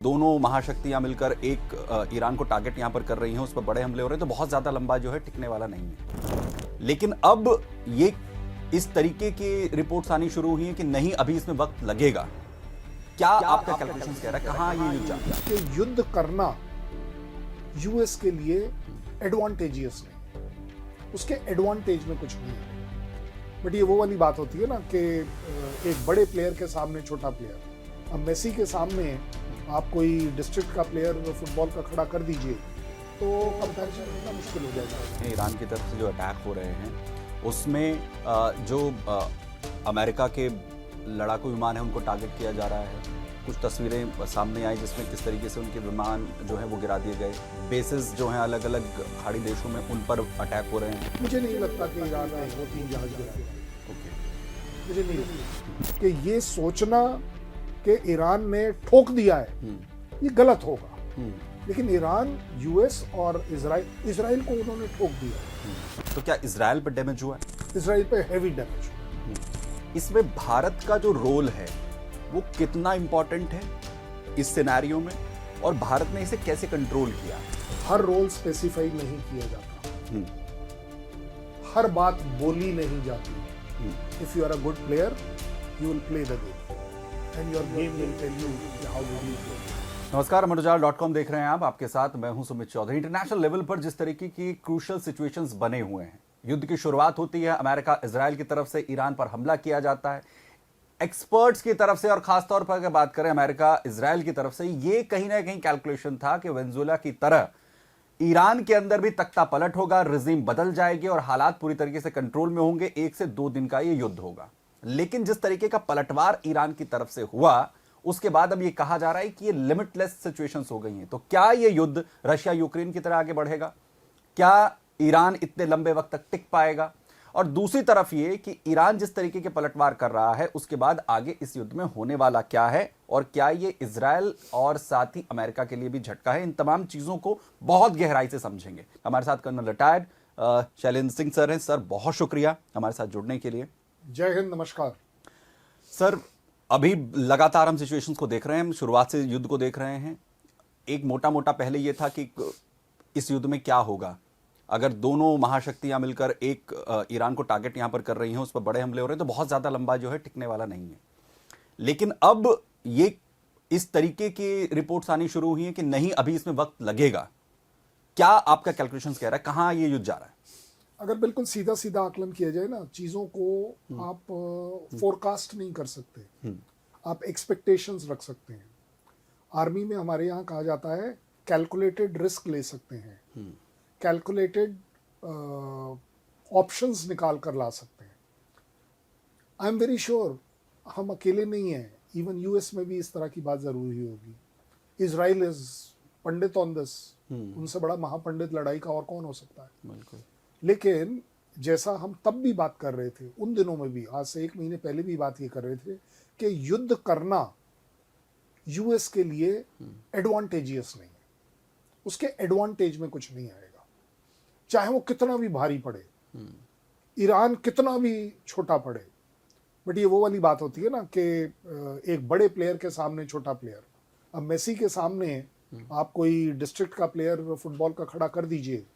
दोनों महाशक्तियां मिलकर एक ईरान को टारगेट यहां पर कर रही हैं, उस पर बड़े हमले हो रहे हैं, तो बहुत ज्यादा लंबा जो है टिकने वाला नहीं है। लेकिन अब ये इस तरीके की रिपोर्ट्स आनी शुरू हुई हैं कि नहीं, अभी इसमें वक्त लगेगा। क्या आपका कैलकुलेशन कह रहा है, कहां ये युद्ध जाता है? कि युद्ध करना यूएस के लिए एडवांटेजियस नहीं, उसके एडवांटेज में कुछ नहीं है। बट ये वो वाली बात होती है ना कि एक बड़े प्लेयर के सामने छोटा प्लेयर। अब मेसी के सामने आप कोई डिस्ट्रिक्ट का प्लेयर फुटबॉल का खड़ा कर दीजिए तो कंपैरिजन करना मुश्किल हो जाएगा। ईरान की तरफ से जो अटैक हो रहे हैं उसमें जो अमेरिका के लड़ाकू विमान है उनको टारगेट किया जा रहा है। कुछ तस्वीरें सामने आई जिसमें किस तरीके से उनके विमान जो है वो गिरा दिए गए। बेसिस जो हैं अलग अलग खाड़ी देशों में, उन पर अटैक हो रहे हैं। मुझे नहीं लगता कि ईरान ने वो 3 जहाज गिराए। मुझे नहीं लगता कि ये सोचना कि ईरान ने ठोक दिया है ये गलत होगा। लेकिन ईरान, यूएस और इजराइल को उन्होंने ठोक दिया। तो क्या इजराइल पर डैमेज हुआ है? इजराइल पे हैवी डैमेज हुआ। इसमें भारत का जो रोल है वो कितना इंपॉर्टेंट है इस सिनेरियो में, और भारत ने इसे कैसे कंट्रोल किया? हर रोल स्पेसिफाई नहीं किया जाता, हर बात बोली नहीं जाती। If you are a good player you will play the game and your game will tell you how do you play. नमस्कार, अमरउजाला.com देख रहे हैं आप। आपके साथ मैं हूं सुमित चौधरी। इंटरनेशनल लेवल पर जिस तरीके की क्रूशियल सिचुएशंस बने हुए हैं, युद्ध की शुरुआत होती है, अमेरिका इजराइल की तरफ से ईरान पर हमला किया जाता है। एक्सपर्ट्स की तरफ से और खासतौर पर अगर बात करें अमेरिका इजराइल की तरफ से, ये कहीं ना कहीं कैलकुलेशन था कि वेनेजुएला की तरह ईरान के अंदर भी तख्ता पलट होगा, रिजीम बदल जाएगी और हालात पूरी तरीके से कंट्रोल में होंगे। 1 से 2 दिन का ये युद्ध होगा। लेकिन जिस तरीके का पलटवार ईरान की तरफ से हुआ, उसके बाद अब ये कहा जा रहा है कि ये लिमिटलेस सिचुएशंस हो गई हैं। तो क्या ये युद्ध रशिया यूक्रेन की तरह आगे बढ़ेगा? क्या ईरान इतने लंबे वक्त तक टिक पाएगा? और दूसरी तरफ ये कि ईरान जिस तरीके के पलटवार कर रहा है, उसके बाद आगे इस युद्ध में होने वाला क्या है, और क्या ये इजराइल और साथ ही अमेरिका के लिए भी झटका है? इन तमाम चीजों को बहुत गहराई से समझेंगे। हमारे साथ colonel retired Shailendra Singh sir हैं। सर, बहुत शुक्रिया हमारे साथ जुड़ने के लिए। जय हिंद, नमस्कार सर। अभी लगातार हम सिचुएशंस को देख रहे हैं, हम शुरुआत से युद्ध को देख रहे हैं। एक मोटा मोटा पहले यह था कि इस युद्ध में क्या होगा अगर दोनों महाशक्तियां मिलकर एक ईरान को टारगेट यहां पर कर रही हैं, उस पर बड़े हमले हो रहे हैं, तो बहुत ज्यादा लंबा जो है टिकने वाला नहीं है। लेकिन अब ये इस तरीके की रिपोर्ट्स आनी शुरू हुई हैं कि नहीं, अभी इसमें वक्त लगेगा। क्या आपका कैलकुलेशन कह रहा है, कहां ये युद्ध जा रहा है? अगर बिल्कुल सीधा सीधा आकलन किया जाए ना, चीज़ों को आप फोरकास्ट नहीं कर सकते, आप एक्सपेक्टेशंस रख सकते हैं। आर्मी में हमारे यहाँ कहा जाता है कैलकुलेटेड रिस्क ले सकते हैं, कैलकुलेटेड ऑप्शंस निकाल कर ला सकते हैं। आई एम वेरी श्योर हम अकेले नहीं हैं, इवन यूएस में भी इस तरह की बात ज़रूरी होगी। Israel is Pandit on this, उनसे बड़ा महापंडित लड़ाई का और कौन हो सकता है? बिल्कुल। लेकिन जैसा हम तब भी बात कर रहे थे, उन दिनों में भी, आज से 1 महीने पहले भी बात ये कर रहे थे कि युद्ध करना यूएस के लिए एडवांटेजियस नहीं है, उसके एडवांटेज में कुछ नहीं आएगा। चाहे वो कितना भी भारी पड़े, ईरान कितना भी छोटा पड़े। बट ये वो वाली बात होती है ना कि एक बड़े प्लेयर के सामने छोटा प्लेयर। अब मेसी के सामने आप कोई डिस्ट्रिक्ट का प्लेयर फुटबॉल का खड़ा कर दीजिए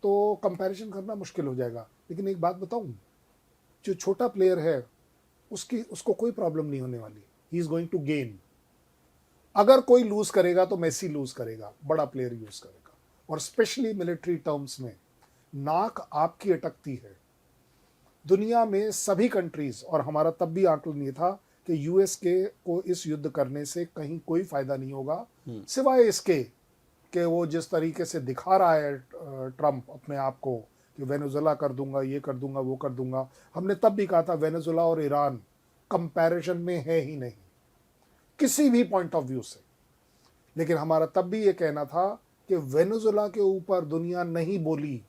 तो कंपैरिजन करना मुश्किल हो जाएगा। लेकिन एक बात बताऊं, जो छोटा प्लेयर है उसको कोई प्रॉब्लम नहीं होने वाली। He is going to gain. अगर कोई लूज करेगा तो मेसी लूज करेगा, बड़ा प्लेयर यूज करेगा। और स्पेशली मिलिट्री टर्म्स में नाक आपकी अटकती है। दुनिया में सभी कंट्रीज, और हमारा तब भी आंकलन ये था कि यूएस को इस युद्ध करने से कहीं कोई फायदा नहीं होगा, सिवाय इसके कि वो जिस तरीके से दिखा रहा है ट्रंप अपने आप को कि वेनेजुएला कर दूंगा, ये कर दूंगा, वो कर दूंगा। हमने तब भी कहा था वेनेजुएला और ईरान कंपैरिजन में है ही नहीं किसी भी पॉइंट ऑफ व्यू से। लेकिन हमारा तब भी ये कहना था कि वेनेजुएला के ऊपर दुनिया नहीं बोली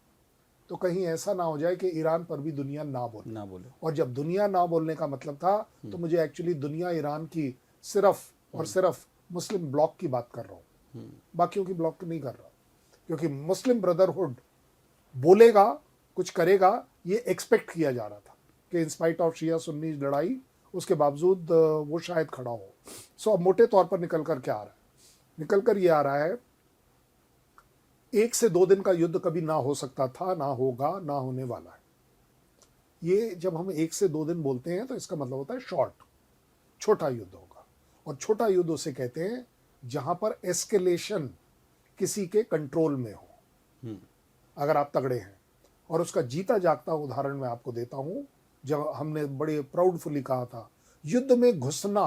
तो कहीं ऐसा ना हो जाए कि ईरान पर भी दुनिया ना बोले। और जब दुनिया ना बोलने का मतलब था तो मुझे एक्चुअली दुनिया ईरान की सिर्फ और सिर्फ मुस्लिम ब्लॉक की बात कर रहा हूँ, बाकियों की ब्लॉक नहीं कर रहा। क्योंकि मुस्लिम ब्रदरहुड बोलेगा, कुछ करेगा, ये एक्सपेक्ट किया जा रहा था कि इंस्पाइट ऑफ शिया सुन्नी लड़ाई, उसके बावजूद वो शायद खड़ा हो। सो अब मोटे तौर पर निकल कर क्या आ रहा है निकल कर ये आ रहा है, 1 से 2 दिन का युद्ध कभी ना हो सकता था, ना होगा, ना होने वाला है। ये जब हम 1 से 2 दिन बोलते हैं तो इसका मतलब होता है शॉर्ट, छोटा युद्ध होगा। और छोटा युद्ध उसे कहते हैं जहां पर एस्केलेशन किसी के कंट्रोल में हो, अगर आप तगड़े हैं। और उसका जीता जागता उदाहरण मैं आपको देता हूं, जब हमने बड़े प्राउडफुली कहा था युद्ध में घुसना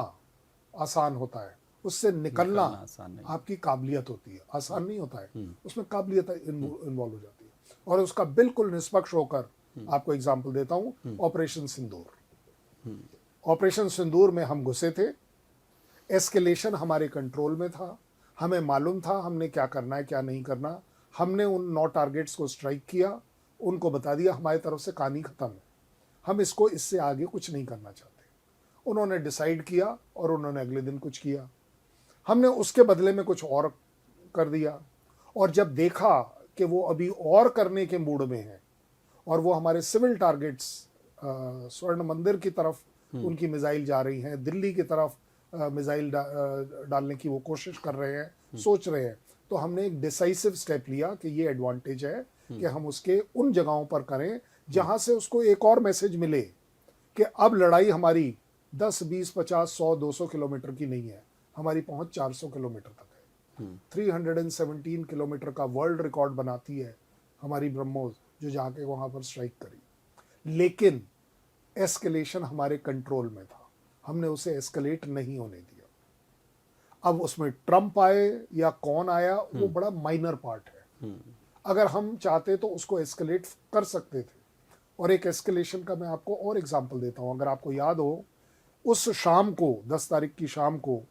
आसान होता है, उससे निकलना आसान नहीं। आपकी काबिलियत होती है। आसान नहीं होता है, उसमें काबिलियत इन्वॉल्व हो जाती है। और उसका बिल्कुल निष्पक्ष होकर आपको एग्जांपल देता हूं, ऑपरेशन सिंदूर। ऑपरेशन सिंदूर में हम घुसे थे, एस्केलेशन हमारे कंट्रोल में था, हमें मालूम था हमने क्या करना है क्या नहीं करना। हमने उन 9 टारगेट्स को स्ट्राइक किया, उनको बता दिया हमारी तरफ से कहानी खत्म है, हम इसको इससे आगे कुछ नहीं करना चाहते। उन्होंने डिसाइड किया और उन्होंने अगले दिन कुछ किया, हमने उसके बदले में कुछ और कर दिया। और जब देखा कि वो अभी और करने के मूड में है और वो हमारे सिविल टारगेट्स, स्वर्ण मंदिर की तरफ उनकी मिसाइल जा रही हैं, दिल्ली की तरफ मिसाइल डालने की वो कोशिश कर रहे हैं, सोच रहे हैं, तो हमने एक डिसाइसिव स्टेप लिया कि ये एडवांटेज है कि हम उसके उन जगहों पर करें जहां से उसको एक और मैसेज मिले कि अब लड़ाई हमारी 10, 20, 50, 100, 200 किलोमीटर की नहीं है, हमारी पहुंच 400 किलोमीटर तक है। 317 किलोमीटर का वर्ल्ड रिकॉर्ड बनाती है हमारी ब्रह्मोस, जो जाके वहां पर स्ट्राइक करी। लेकिन एस्केलेशन हमारे कंट्रोल में था, हमने उसे एस्केलेट नहीं होने दिया। अब उसमें ट्रंप आए या कौन आया वो बड़ा माइनर पार्ट है। अगर हम चाहते तो उसको एस्केलेट कर सकते थे। और एक एस्केलेशन का मैं आपको और एग्जांपल देता हूं। अगर आपको याद हो, उस शाम को 10 तारीख की शाम को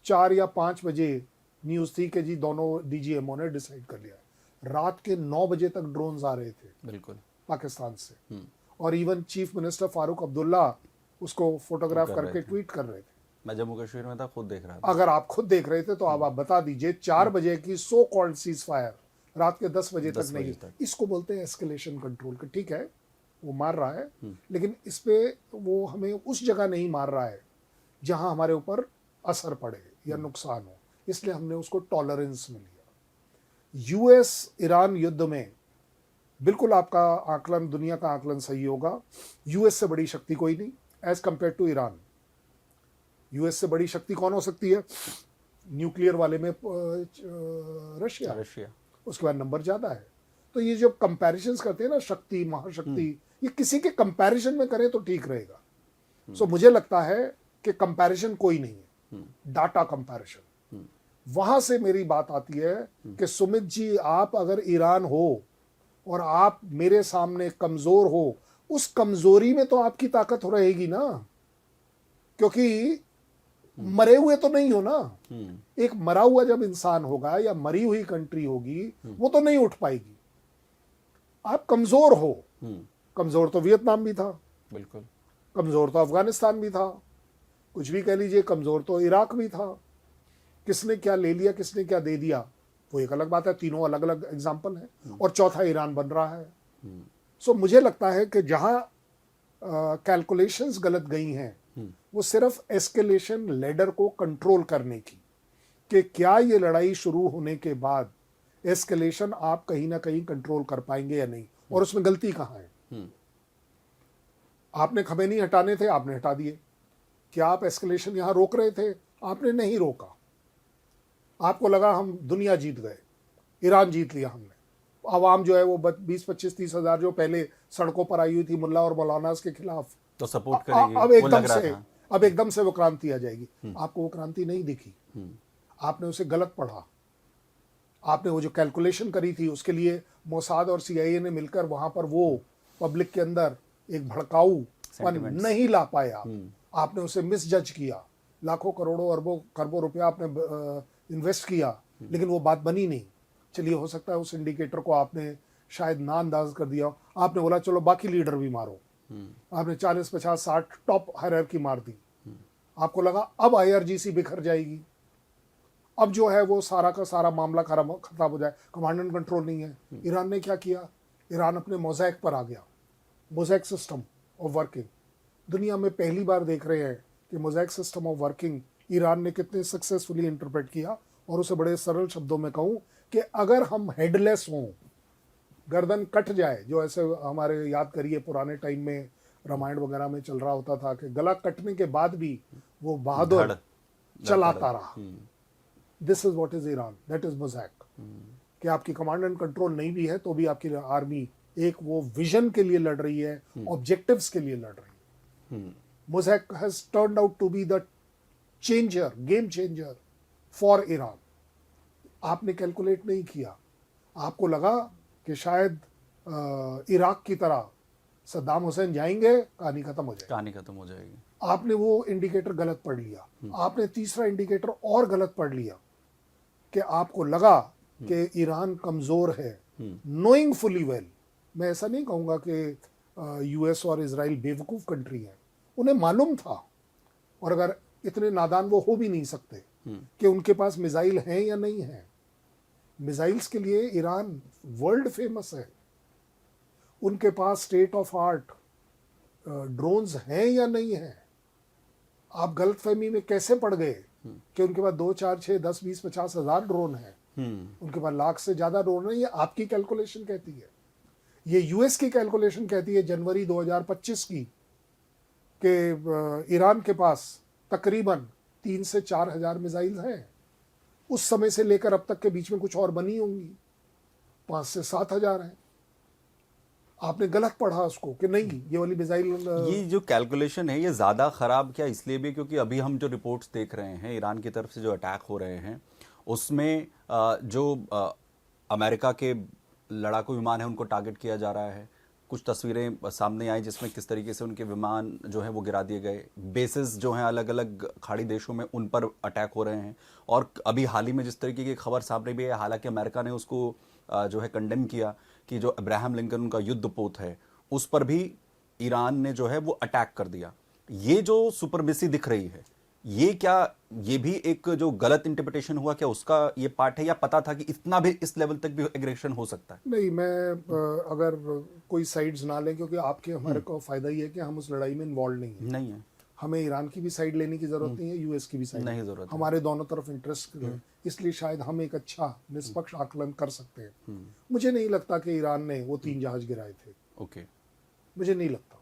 4 या 5 बजे न्यूज़ थी कि जी दोनों डीजीएमओ ने डिसाइड कर लिया। रात के 9 बजे तक ड्रोन्स आ रहे थे बिल्कुल पाकिस्तान से, और even chief minister Farooq Abdullah उसको फोटोग्राफ कर करके रहे थे। ट्वीट कर रहे थे। मैं जम्मू कश्मीर में था, खुद देख रहा था। अगर आप खुद देख रहे थे तो अब आप बता दीजिए, 4 बजे की सो कॉल्ड सीज फायर रात के 10 बजे तक 10 बजे नहीं, तक। इसको बोलते हैं एस्केलेशन कंट्रोल। कि ठीक है वो मार रहा है, लेकिन इस पे वो हमें उस जगह नहीं मार रहा है जहां हमारे ऊपर असर पड़े या नुकसान हो, इसलिए हमने उसको टॉलरेंस में लिया। यूएस ईरान युद्ध में बिल्कुल आपका आकलन, दुनिया का आकलन सही होगा, यूएस से बड़ी शक्ति कोई नहीं as compare to Iran. US से बड़ी शक्ति कौन हो सकती है? न्यूक्लियर वाले में रशिया, उसके बाद नंबर ज्यादा है। तो ये जो कंपैरिजंस करते हैं ना, शक्ति महाशक्ति, ये किसी के कंपैरिजन में करें तो ठीक रहेगा। सो मुझे लगता है कि कंपैरिजन कोई नहीं है, डाटा कंपैरिजन। वहां से मेरी बात आती है कि सुमित जी, आप अगर ईरान हो और आप मेरे सामने कमजोर हो, उस कमजोरी में तो आपकी ताकत हो रहेगी ना, क्योंकि मरे हुए तो नहीं हो ना। एक मरा हुआ जब इंसान होगा या मरी हुई कंट्री होगी, वो तो नहीं उठ पाएगी। आप कमजोर हो, कमजोर तो वियतनाम भी था, बिल्कुल कमजोर तो अफगानिस्तान भी था, कुछ भी कह लीजिए, कमजोर तो इराक भी था। किसने क्या ले लिया, किसने क्या दे दिया, वो एक अलग बात है। तीनों अलग अलग एग्जाम्पल है, और चौथा ईरान बन रहा है। सो मुझे लगता है कि जहां कैलकुलेशंस गलत गई हैं, वो सिर्फ एस्केलेशन लेडर को कंट्रोल करने की, कि क्या ये लड़ाई शुरू होने के बाद एस्केलेशन आप कहीं ना कहीं कंट्रोल कर पाएंगे या नहीं, और उसमें गलती कहाँ है। आपने खमेनी हटाने थे, आपने हटा दिए। क्या आप एस्केलेशन यहां रोक रहे थे? आपने नहीं रोका। आपको लगा हम दुनिया जीत गए, ईरान जीत लिया हमने। आवाम जो है वो 20, 25, 30 हजार जो पहले सड़कों पर आई हुई थी मुल्ला और मौलाना के खिलाफ, तो सपोर्ट करेगी, अब एकदम से वो क्रांति आ जाएगी। आपको वो क्रांति नहीं दिखी, आपने उसे गलत पढ़ा। आपने वो जो कैलकुलेशन करी थी, उसके लिए मोसाद और सीआईए ने मिलकर वहां पर वो पब्लिक के अंदर एक भड़काऊपन नहीं ला पाया। आपने उसे मिसजज किया, लाखों करोड़ों अरबों खरबों रुपया आपने इन्वेस्ट किया, लेकिन वो बात बनी नहीं। चलिए, हो सकता है उस इंडिकेटर को आपने शायद नाअंदाज कर दिया। आपने बोला चलो बाकी लीडर भी मारो, आपने 40, 50, 60 टॉप हायरार्की मार दी। आपको लगा अब आईआरजीसी बिखर जाएगी, अब जो है वो सारा का सारा मामला खत्म हो जाए, कमांड एंड कंट्रोल नहीं है। ईरान ने क्या किया? ईरान अपने मोज़ैक पर आ गया, मोज़ैक सिस्टम ऑफ वर्किंग। दुनिया में पहली बार देख रहे हैं कि mosaic system of working Iran ने कितने सक्सेसफुली इंटरप्रेट किया। और उसे बड़े सरल शब्दों में कहूं कि अगर हम हेडलेस हों, गर्दन कट जाए, जो ऐसे हमारे याद करिए पुराने टाइम में रामायण वगैरह में चल रहा होता था कि गला कटने के बाद भी वो बहादुर चलाता रहा। This is what is Iran, that is mosaic. कि आपकी कमांड एंड कंट्रोल नहीं भी है तो भी आपकी आर्मी एक वो विजन के लिए लड़ रही है, ऑब्जेक्टिव्स के लिए लड़ रही है। Mosaic has turned out to be the changer, game changer for Iran. आपने कैलकुलेट नहीं किया, आपको लगा कि शायद इराक की तरह सद्दाम हुसैन जाएंगे, कहानी खत्म हो जाएगी, कहानी खत्म हो जाएगी। आपने वो इंडिकेटर गलत पढ़ लिया। आपने तीसरा इंडिकेटर और गलत पढ़ लिया कि आपको लगा कि ईरान कमजोर है, नोइंग फुली वेल। मैं ऐसा नहीं कहूंगा कि यूएस और इजराइल बेवकूफ कंट्री है, उन्हें मालूम था, और अगर इतने नादान वो हो भी नहीं सकते कि उनके पास मिसाइल हैं या नहीं है। मिसाइल्स के लिए ईरान वर्ल्ड फेमस है। उनके पास स्टेट ऑफ आर्ट ड्रोन्स हैं या नहीं है। आप गलतफहमी में कैसे पड़ गए कि उनके पास 2, 4, 6, 10, 20, 50 हजार ड्रोन हैं, उनके पास लाख से ज्यादा ड्रोन है। ये आपकी कैलकुलेशन कहती है, ये यूएस की कैलकुलेशन कहती है जनवरी 2025 की, कि ईरान के पास तकरीबन 3 से 4 हजार मिसाइल हैं। उस समय से लेकर अब तक के बीच में कुछ और बनी होंगी, 5 से 7 हजार हैं। आपने गलत पढ़ा उसको कि नहीं ये वाली मिसाइल। ये जो कैलकुलेशन है ये ज्यादा खराब क्या इसलिए भी क्योंकि अभी हम जो रिपोर्ट्स देख रहे हैं ईरान की तरफ से जो अटैक हो रहे हैं उसमें जो अमेरिका के लड़ाकू विमान है उनको टारगेट किया जा रहा है। कुछ तस्वीरें सामने आई जिसमें किस तरीके से उनके विमान जो है वो गिरा दिए गए। बेसिस जो हैं अलग अलग खाड़ी देशों में उन पर अटैक हो रहे हैं। और अभी हाल ही में जिस तरीके की खबर सामने भी है, हालांकि अमेरिका ने उसको जो है कंडेम किया कि जो अब्राहम लिंकन उनका युद्ध पोत है उस पर भी ईरान ने जो है वो अटैक कर दिया। ये जो सुपरमेसी दिख रही है ये क्या ये भी एक जो गलत इंटरप्रिटेशन हुआ क्या उसका ये पार्ट है, या पता था कि इतना भी इस लेवल तक भी एग्रेशन हो सकता है? नहीं, मैं अगर कोई साइड्स ना लें, क्योंकि आपके हमारे को फायदा ही है कि हम उस लड़ाई में इन्वॉल्व नहीं है। हमें ईरान की भी साइड लेने की जरूरत नहीं है, यूएस की भी साइड नहीं जरूरत, हमारे दोनों तरफ इंटरेस्ट है। इसलिए शायद हम एक अच्छा निष्पक्ष आकलन कर सकते हैं। मुझे नहीं लगता कि ईरान ने वो 3 जहाज गिराए थे। ओके, मुझे नहीं लगता।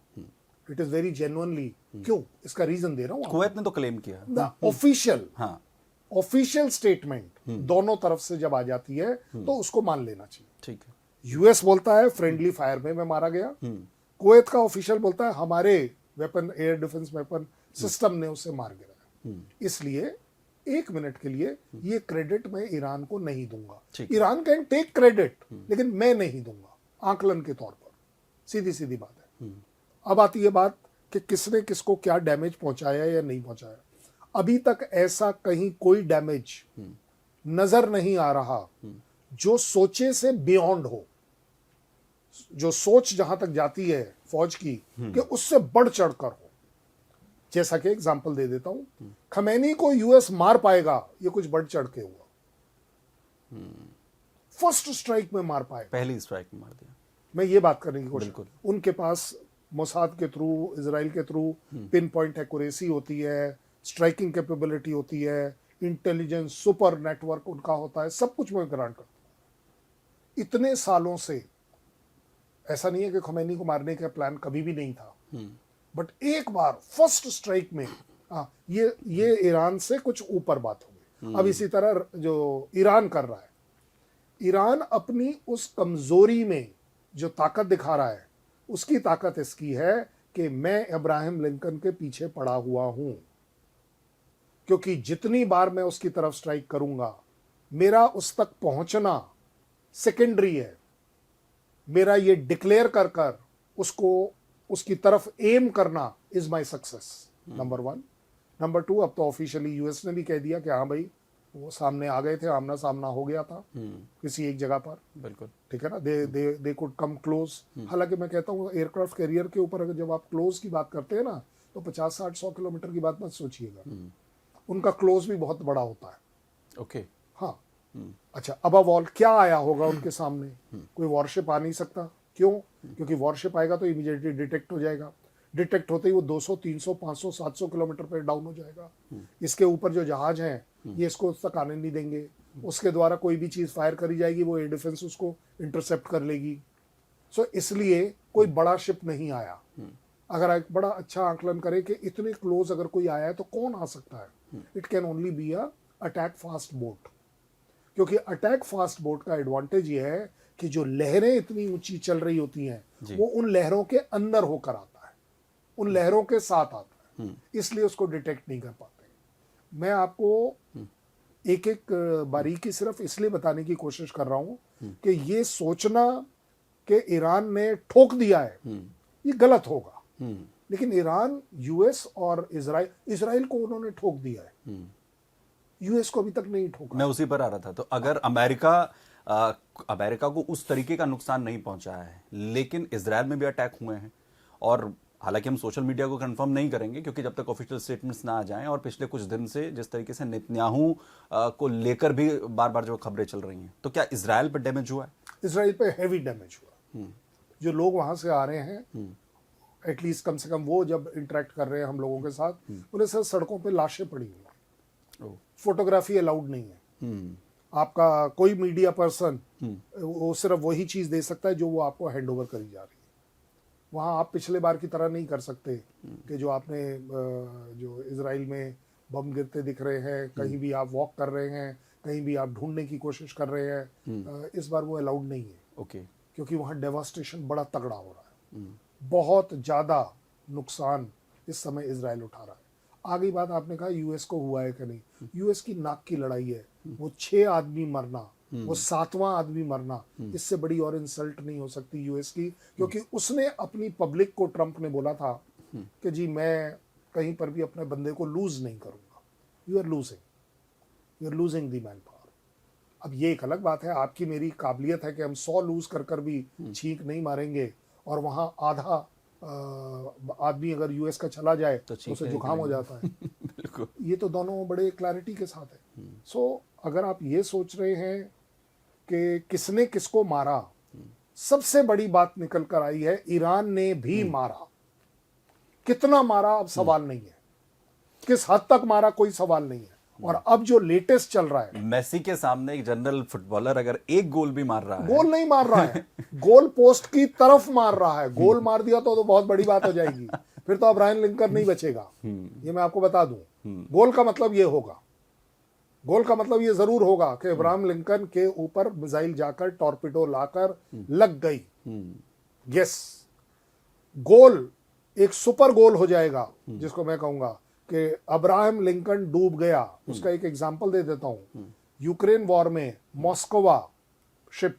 It is very genuinely. क्यों? इसका रीजन दे रहा हूँ। कुवैत ने तो क्लेम किया। द ऑफिशियल स्टेटमेंट दोनों तरफ से जब आ जाती है तो उसको मान लेना चाहिए। ठीक है। यूएस बोलता है फ्रेंडली फायर में मैं मारा गया, कुवैत का ऑफिशियल बोलता है हमारे weapon, air defence weapon system ने उसे मार गिराया। इसलिए 1 मिनट के लिए ये क्रेडिट मैं ईरान को नहीं दूंगा। ईरान कैन टेक क्रेडिट, लेकिन मैं नहीं दूंगा आकलन के तौर पर। सीधी सीधी बात है। अब आती है बात कि किसने किसको क्या डैमेज पहुंचाया या नहीं पहुंचाया। अभी तक ऐसा कहीं कोई डैमेज नजर नहीं आ रहा जो सोचे से बियॉन्ड हो। जो सोच जहां तक जाती है फौज की कि उससे बढ़ चढ़कर हो। जैसा कि एग्जांपल दे देता हूं, खमैनी को यूएस मार पाएगा ये कुछ बढ़ चढ़ के हुआ। फर्स्ट स्ट्राइक में मार पाएगा, पहली स्ट्राइक में मार दिया। मैं ये बात करने की कोशिश। उनके पास मोसाद के थ्रू, इजराइल के थ्रू पिन पॉइंट एक्यूरेसी होती है, स्ट्राइकिंग कैपेबिलिटी होती है, इंटेलिजेंस सुपर नेटवर्क उनका होता है, सब कुछ मैं ग्रांट करता हूं। इतने सालों से ऐसा नहीं है कि खमैनी को मारने का प्लान कभी भी नहीं था, बट एक बार फर्स्ट स्ट्राइक में ये ईरान से कुछ ऊपर बात हो गई। अब इसी तरह जो ईरान कर रहा है, ईरान अपनी उस कमजोरी में जो ताकत दिखा रहा है उसकी ताकत इसकी है कि मैं अब्राहम लिंकन के पीछे पड़ा हुआ हूं, क्योंकि जितनी बार मैं उसकी तरफ स्ट्राइक करूंगा मेरा उस तक पहुंचना सेकेंडरी है। मेरा ये डिक्लेयर कर कर उसको उसकी तरफ एम करना is my success, number 1। Number 2, अब तो ऑफिशियली यूएस ने भी कह दिया कि हाँ भाई वो सामने आ गए थे, आमना सामना हो गया था किसी एक जगह पर। बिल्कुल ठीक है ना, दे कुड कम क्लोज। हालांकि मैं कहता हूँ एयरक्राफ्ट कैरियर के ऊपर अगर जब आप क्लोज की बात करते हैं ना तो 50, 60, 100 किलोमीटर की बात मत सोचिएगा। उनका क्लोज भी बहुत बड़ा होता है। ओके, हाँ। अच्छा, अबव ऑल क्या आया होगा उनके सामने? कोई वॉरशिप आ नहीं सकता। क्यों? क्योंकि वॉरशिप आएगा तो इमीडिएटली डिटेक्ट हो जाएगा। डिटेक्ट होते ही वो 200, 300, 500, 700 किलोमीटर पे डाउन हो जाएगा। इसके ऊपर जो जहाज हैं ये इसको उस तक आने नहीं देंगे। उसके द्वारा कोई भी चीज़ फायर करी जाएगी, वो एयर डिफेंस उसको इंटरसेप्ट कर लेगी। सो इसलिए कोई बड़ा शिप नहीं आया। अगर एक बड़ा अच्छा आकलन करें कि इतने क्लोज अगर कोई आया है तो कौन आ सकता है, it can only be a attack fast boat. क्योंकि अटैक फास्ट बोट का एडवांटेज ये है कि जो लहरें इतनी ऊंची चल रही होती हैं वो उन लहरों के अंदर होकर आता है, उन लहरों के साथ आता है, इसलिए उसको डिटेक्ट नहीं कर पाते। मैं आपको एक एक बारीकी सिर्फ इसलिए बताने की कोशिश कर रहा हूं कि ये सोचना कि ईरान ने ठोक दिया है ये गलत होगा। लेकिन ईरान, यूएस और इजराइल को उन्होंने ठोक दिया है, यूएस को अभी तक नहीं ठोका। मैं उसी पर आ रहा था। तो अगर अमेरिका को उस तरीके का नुकसान नहीं पहुंचा है, लेकिन इजराइल में भी अटैक हुए हैं, और हालांकि हम सोशल मीडिया को कंफर्म नहीं करेंगे क्योंकि जब तक ऑफिशियल स्टेटमेंट्स ना आ जाएं, और पिछले कुछ दिन से जिस तरीके से नेतन्याहू को लेकर भी बार बार जो खबरें चल रही हैं, तो क्या इजराइल पर डैमेज हुआ है? इजराइल पे हैवी डैमेज हुआ। जो लोग वहां से आ रहे हैं, एटलीस्ट कम से कम वो जब इंटरेक्ट कर रहे हैं हम लोगों के साथ, उन्हें सर सड़कों पे लाशें पड़ी हुई हैं। फोटोग्राफी अलाउड नहीं है। आपका कोई मीडिया पर्सन वो सिर्फ वही चीज दे सकता है जो वो आपको हैंड ओवर करी जा रही है। वहाँ आप पिछले बार की तरह नहीं कर सकते कि जो आपने जो इजराइल में बम गिरते दिख रहे हैं, कहीं भी आप वॉक कर रहे हैं, कहीं भी आप ढूंढने की कोशिश कर रहे हैं, इस बार वो अलाउड नहीं है। ओके। क्योंकि वहाँ डेवास्टेशन बड़ा तगड़ा हो रहा है, बहुत ज़्यादा नुकसान इस समय इजराइल उठा रहा है। आगे बात आपने कहा यूएस को हुआ है कि नहीं, यूएस की नाक की लड़ाई है। वो 6 आदमी मरना, वो 7वां आदमी मरना, इससे बड़ी और इंसल्ट नहीं हो सकती यूएस की। क्योंकि उसने अपनी पब्लिक को, ट्रंप ने बोला था कि जी मैं कहीं पर भी अपने बंदे को लूज नहीं करूंगा। You are losing the man power. अब ये एक अलग बात है, आपकी मेरी काबिलियत है कि हम 100 लूज कर भी छींक नहीं मारेंगे, और वहां आधा आदमी अगर यूएस का चला जाए तो उसे जुकाम हो जाता है। ये तो दोनों बड़े क्लैरिटी के साथ है। सो अगर आप ये सोच रहे हैं कि किसने किसको मारा, सबसे बड़ी बात निकल कर आई है ईरान ने भी मारा। कितना मारा अब सवाल नहीं है, किस हद तक मारा कोई सवाल नहीं है। और अब जो लेटेस्ट चल रहा है, मेसी के सामने एक जनरल फुटबॉलर अगर एक गोल भी मार रहा है, गोल नहीं मार रहा है, गोल पोस्ट की तरफ मार रहा है। गोल मार दिया तो बहुत बड़ी बात हो जाएगी, फिर तो अब्राहम लिंकन नहीं बचेगा। ये मैं आपको बता दूं। गोल का मतलब ये होगा, गोल का मतलब ये जरूर होगा कि अब्राहम लिंकन के ऊपर मिसाइल जाकर, टॉर्पिडो लाकर लग गई। यस, गोल एक सुपर गोल हो जाएगा, जिसको मैं कहूंगा कि अब्राहम लिंकन डूब गया। उसका एक एग्जांपल दे देता हूं। यूक्रेन वॉर में मॉस्कोवा शिप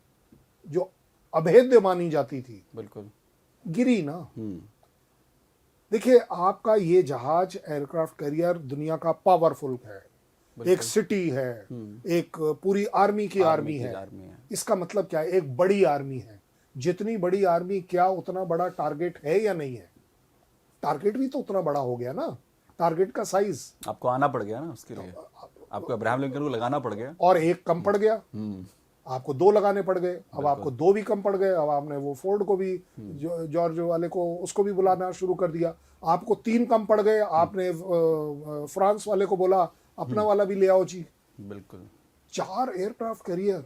जो अभेद्य मानी जाती थी, बिल्कुल गिरी ना। देखिए, आपका ये जहाज, एयरक्राफ्ट कैरियर दुनिया का पावरफुल है, एक सिटी है, एक पूरी आर्मी की आर्मी है। इसका मतलब क्या है? एक बड़ी आर्मी है। जितनी बड़ी आर्मी, क्या उतना बड़ा टारगेट है या नहीं है? टारगेट भी तो उतना बड़ा हो गया ना। टारगेट का साइज आपको आना पड़ गया ना, उसके लिए आपको अब्राहम लिंकन को लगाना पड़ गया, और एक कम पड़ गया। आपको 2 लगाने पड़ गए। अब आपको 2 भी कम पड़ गए। अब आपने वो फोर्ड को भी, जॉर्ज वाले को, उसको भी बुलाना शुरू कर दिया। आपको 3 कम पड़ गए। आपने फ्रांस वाले को बोला अपना वाला भी ले आओ जी। बिल्कुल 4 एयरक्राफ्ट कैरियर,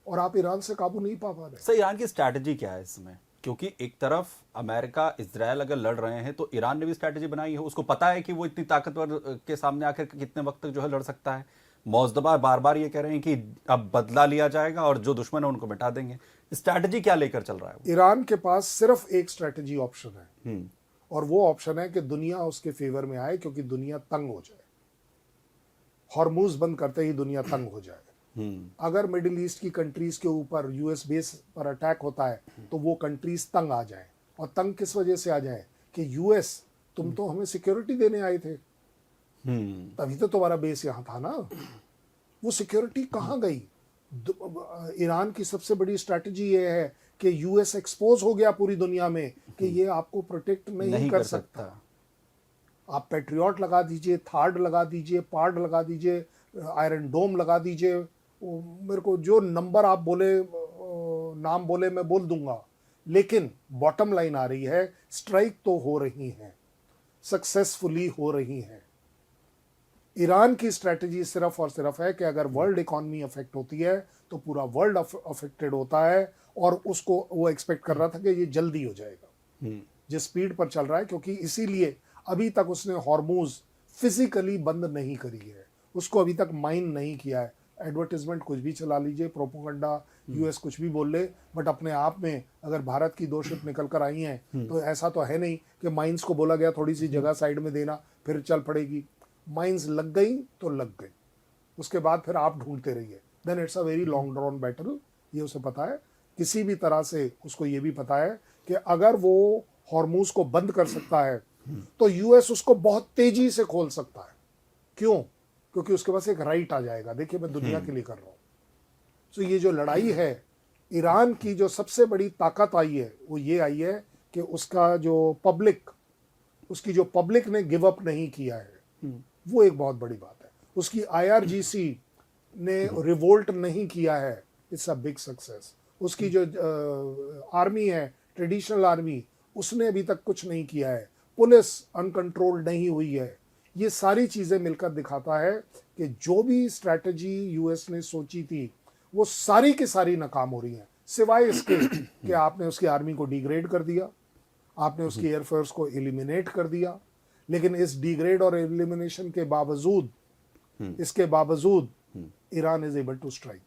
और आप ईरान से काबू नहीं पा रहे। सर, ईरान की स्ट्रैटेजी क्या है इसमें? क्योंकि एक तरफ अमेरिका, इजराइल अगर लड़ रहे हैं, तो ईरान ने भी स्ट्रैटेजी बनाई है। उसको पता है कि वो इतनी ताकतवर के सामने आकर कितने वक्त तक जो है लड़ सकता है। मौजदबा बार बार ये कह रहे हैं कि अब बदला लिया जाएगा और जो दुश्मन है उनको मिटा देंगे। स्ट्रैटेजी क्या लेकर चल रहा है? ईरान के पास सिर्फ एक स्ट्रैटेजी ऑप्शन है, और वो ऑप्शन है कि दुनिया उसके फेवर में आए, क्योंकि दुनिया तंग हो जाए। हॉर्मूज बंद करते ही दुनिया तंग हो जाए। अगर मिडिल ईस्ट की कंट्रीज के ऊपर यूएस बेस पर अटैक होता है तो वो कंट्रीज तंग आ जाए। और तंग किस वजह से आ जाए कि यूएस, तुम तो हमें सिक्योरिटी देने आए थे, तभी तो तुम्हारा बेस यहाँ था ना। वो सिक्योरिटी कहाँ गई? ईरान की सबसे बड़ी स्ट्रैटेजी ये है कि यूएस एक्सपोज हो गया पूरी दुनिया में कि ये आपको प्रोटेक्ट नहीं कर सकता। आप पैट्रियट लगा दीजिए, थार्ड लगा दीजिए, पार्ड लगा दीजिए, आयरन डोम लगा दीजिए, मेरे को जो नंबर आप बोले, नाम बोले, मैं बोल दूंगा। लेकिन बॉटम लाइन आ रही है, स्ट्राइक तो हो रही हैं, सक्सेसफुली हो रही हैं। ईरान की स्ट्रेटजी सिर्फ और सिर्फ है कि अगर वर्ल्ड इकॉनमी अफेक्ट होती है तो पूरा वर्ल्ड अफेक्टेड होता है, और उसको वो एक्सपेक्ट कर रहा था कि ये जल्दी हो जाएगा जिस स्पीड पर चल रहा है, क्योंकि इसीलिए अभी तक उसने हॉर्मूज फिजिकली बंद नहीं करी है, उसको अभी तक माइन नहीं किया है। एडवर्टीजमेंट कुछ भी चला लीजिए, प्रोपोगंडा, यूएस कुछ भी बोल ले, बट अपने आप में अगर भारत की 2 शिप निकल कर आई हैं तो ऐसा तो है नहीं कि माइंस को बोला गया थोड़ी सी जगह साइड में देना फिर चल पड़ेगी। माइंस लग गई तो लग गई, उसके बाद फिर आप ढूंढते रहिए। Then it's a very long drawn battle, ये उसे पता है। किसी भी तरह से उसको ये भी पता है कि अगर वो हॉर्मूज को बंद कर सकता है तो यूएस उसको बहुत तेजी से खोल सकता है। क्यों? क्योंकि उसके पास एक राइट आ जाएगा। देखिए, मैं दुनिया के लिए कर रहा हूं। तो ये जो लड़ाई है, ईरान की जो सबसे बड़ी ताकत आई है वो ये आई है कि उसका जो पब्लिक ने गिव अप नहीं किया है, वो एक बहुत बड़ी बात है। उसकी आईआरजीसी ने रिवोल्ट नहीं किया है, इट्स अ बिग सक्सेस। उसकी जो आर्मी है, ट्रेडिशनल आर्मी, उसने अभी तक कुछ नहीं किया है। पुलिस अनकंट्रोल्ड नहीं हुई है। ये सारी चीजें मिलकर दिखाता है कि जो भी स्ट्रैटेजी यूएस ने सोची थी वो सारी की सारी नाकाम हो रही हैं, सिवाय इसके कि आपने उसकी आर्मी को डिग्रेड कर दिया, आपने उसकी एयरफोर्स को एलिमिनेट कर दिया। लेकिन इस डिग्रेड और एलिमिनेशन के बावजूद, इसके बावजूद Iran is able to strike.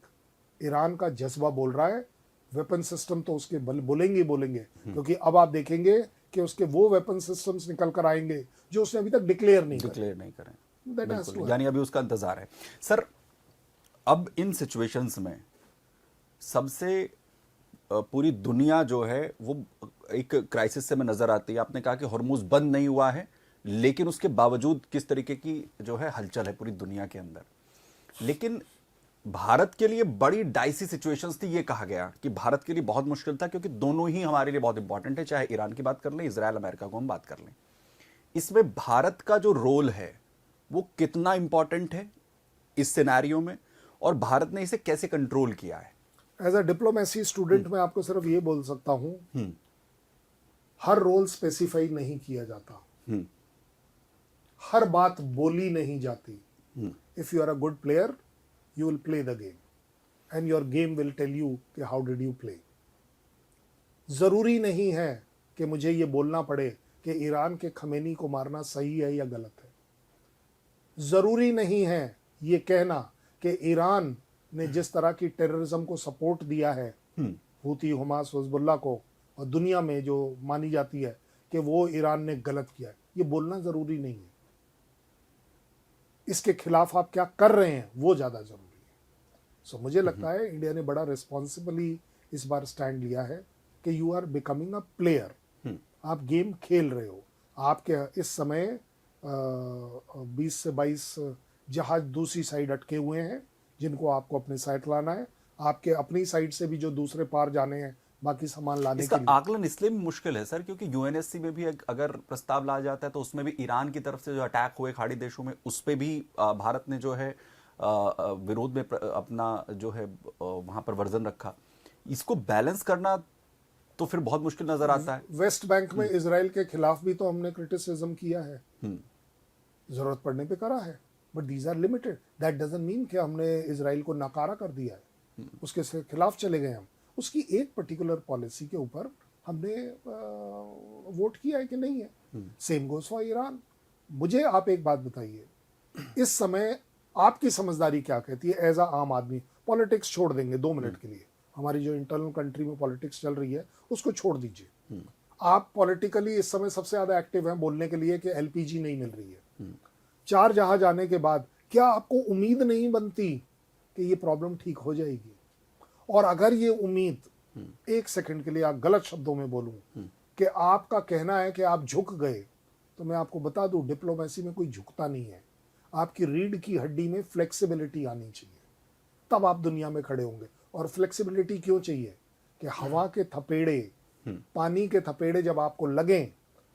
Iran का जज्बा बोल रहा है, वेपन सिस्टम तो उसके बोलेंगे क्योंकि अब आप देखेंगे कि उसके वो वेपन सिस्टम्स निकल कर आएंगे जो उसने अभी तक डिक्लेयर नहीं करें। बिल्कुल, यानी अभी उसका इंतजार है। सर, अब इन सिचुएशंस में सबसे पूरी दुनिया जो है वो एक क्राइसिस से में नजर आती है। आपने कहा कि हॉर्मूज बंद नहीं हुआ है, लेकिन उसके बावजूद किस तरीके की जो है हलचल है पूरी दुनिया के अंदर। लेकिन भारत के लिए बड़ी डाइसी सिचुएशंस थी, ये कहा गया कि भारत के लिए बहुत मुश्किल था, क्योंकि दोनों ही हमारे लिए बहुत इंपॉर्टेंट है, चाहे ईरान की बात कर लें, इजराइल अमेरिका को हम बात कर लें। इसमें भारत का जो रोल है वो कितना इंपॉर्टेंट है इस सिनेरियो में, और भारत ने इसे कैसे कंट्रोल किया है? एज अ डिप्लोमेसी स्टूडेंट मैं आपको सिर्फ ये बोल सकता हूं, हर रोल स्पेसिफाई नहीं किया जाता, हर बात बोली नहीं जाती। If you are a good player you will play the game and your game will tell you कि how did you play। जरूरी नहीं है कि मुझे ये बोलना पड़े कि ईरान के खमेनी को मारना सही है या गलत है। जरूरी नहीं है ये कहना कि ईरान ने जिस तरह की टेररिज्म को सपोर्ट दिया है, हूती, हमास, हिजबुल्लाह को, और दुनिया में जो मानी जाती है कि वो ईरान ने गलत किया है, ये बोलना जरूरी नहीं है। इसके खिलाफ आप क्या कर रहे हैं वो ज्यादा जरूरी है। सो मुझे लगता है इंडिया ने बड़ा रिस्पॉन्सिबली इस बार स्टैंड लिया है कि you are becoming a player. आप गेम खेल रहे हो। आपके इस समय 20 से 22 जहाज दूसरी साइड अटके हुए हैं जिनको आपको अपने साइड लाना है। आपके अपनी साइड से भी जो दूसरे पार जाने हैं बाकी सामान लाने के लिए। आकलन इसलिए भी मुश्किल है सर, क्योंकि यूएनएससी में भी अगर प्रस्ताव लाया जाता है तो उसमें भी ईरान की तरफ से जो अटैक हुए खाड़ी देशों में, उस पर भी भारत ने जो है विरोध में अपना जो है वहां पर वर्जन रखा। इसको बैलेंस करना तो फिर बहुत मुश्किल नजर आता है। वेस्ट बैंक में इजराइल के खिलाफ भी तो हमने क्रिटिसिज्म किया है, जरूरत पड़ने पे करा है, but these are limited. That doesn't mean कि हमने इजराइल को नकारा कर दिया है, उसके खिलाफ चले गए हम। उसकी एक पर्टिकुलर पॉलिसी के ऊपर हमने वोट किया है कि नहीं है। Same goes for Iran. मुझे आप एक बात बताइए, इस समय आपकी समझदारी क्या कहती है एज अ आम आदमी? पॉलिटिक्स छोड़ देंगे 2 मिनट के लिए, हमारी जो इंटरनल कंट्री में पॉलिटिक्स चल रही है उसको छोड़ दीजिए। आप पॉलिटिकली इस समय सबसे ज्यादा एक्टिव हैं बोलने के लिए कि एलपीजी नहीं मिल रही है। 4 जहाज आने के बाद क्या आपको उम्मीद नहीं बनती कि ये प्रॉब्लम ठीक हो जाएगी? और अगर ये उम्मीद एक सेकंड के लिए आप गलत शब्दों में बोलूं कि आपका कहना है कि आप झुक गए, तो मैं आपको बता दूं डिप्लोमेसी में कोई झुकता नहीं है। आपकी रीढ़ की हड्डी में फ्लेक्सिबिलिटी आनी चाहिए, तब आप दुनिया में खड़े होंगे। और फ्लेक्सिबिलिटी क्यों चाहिए? कि हवा के थपेड़े, पानी के थपेड़े जब आपको लगें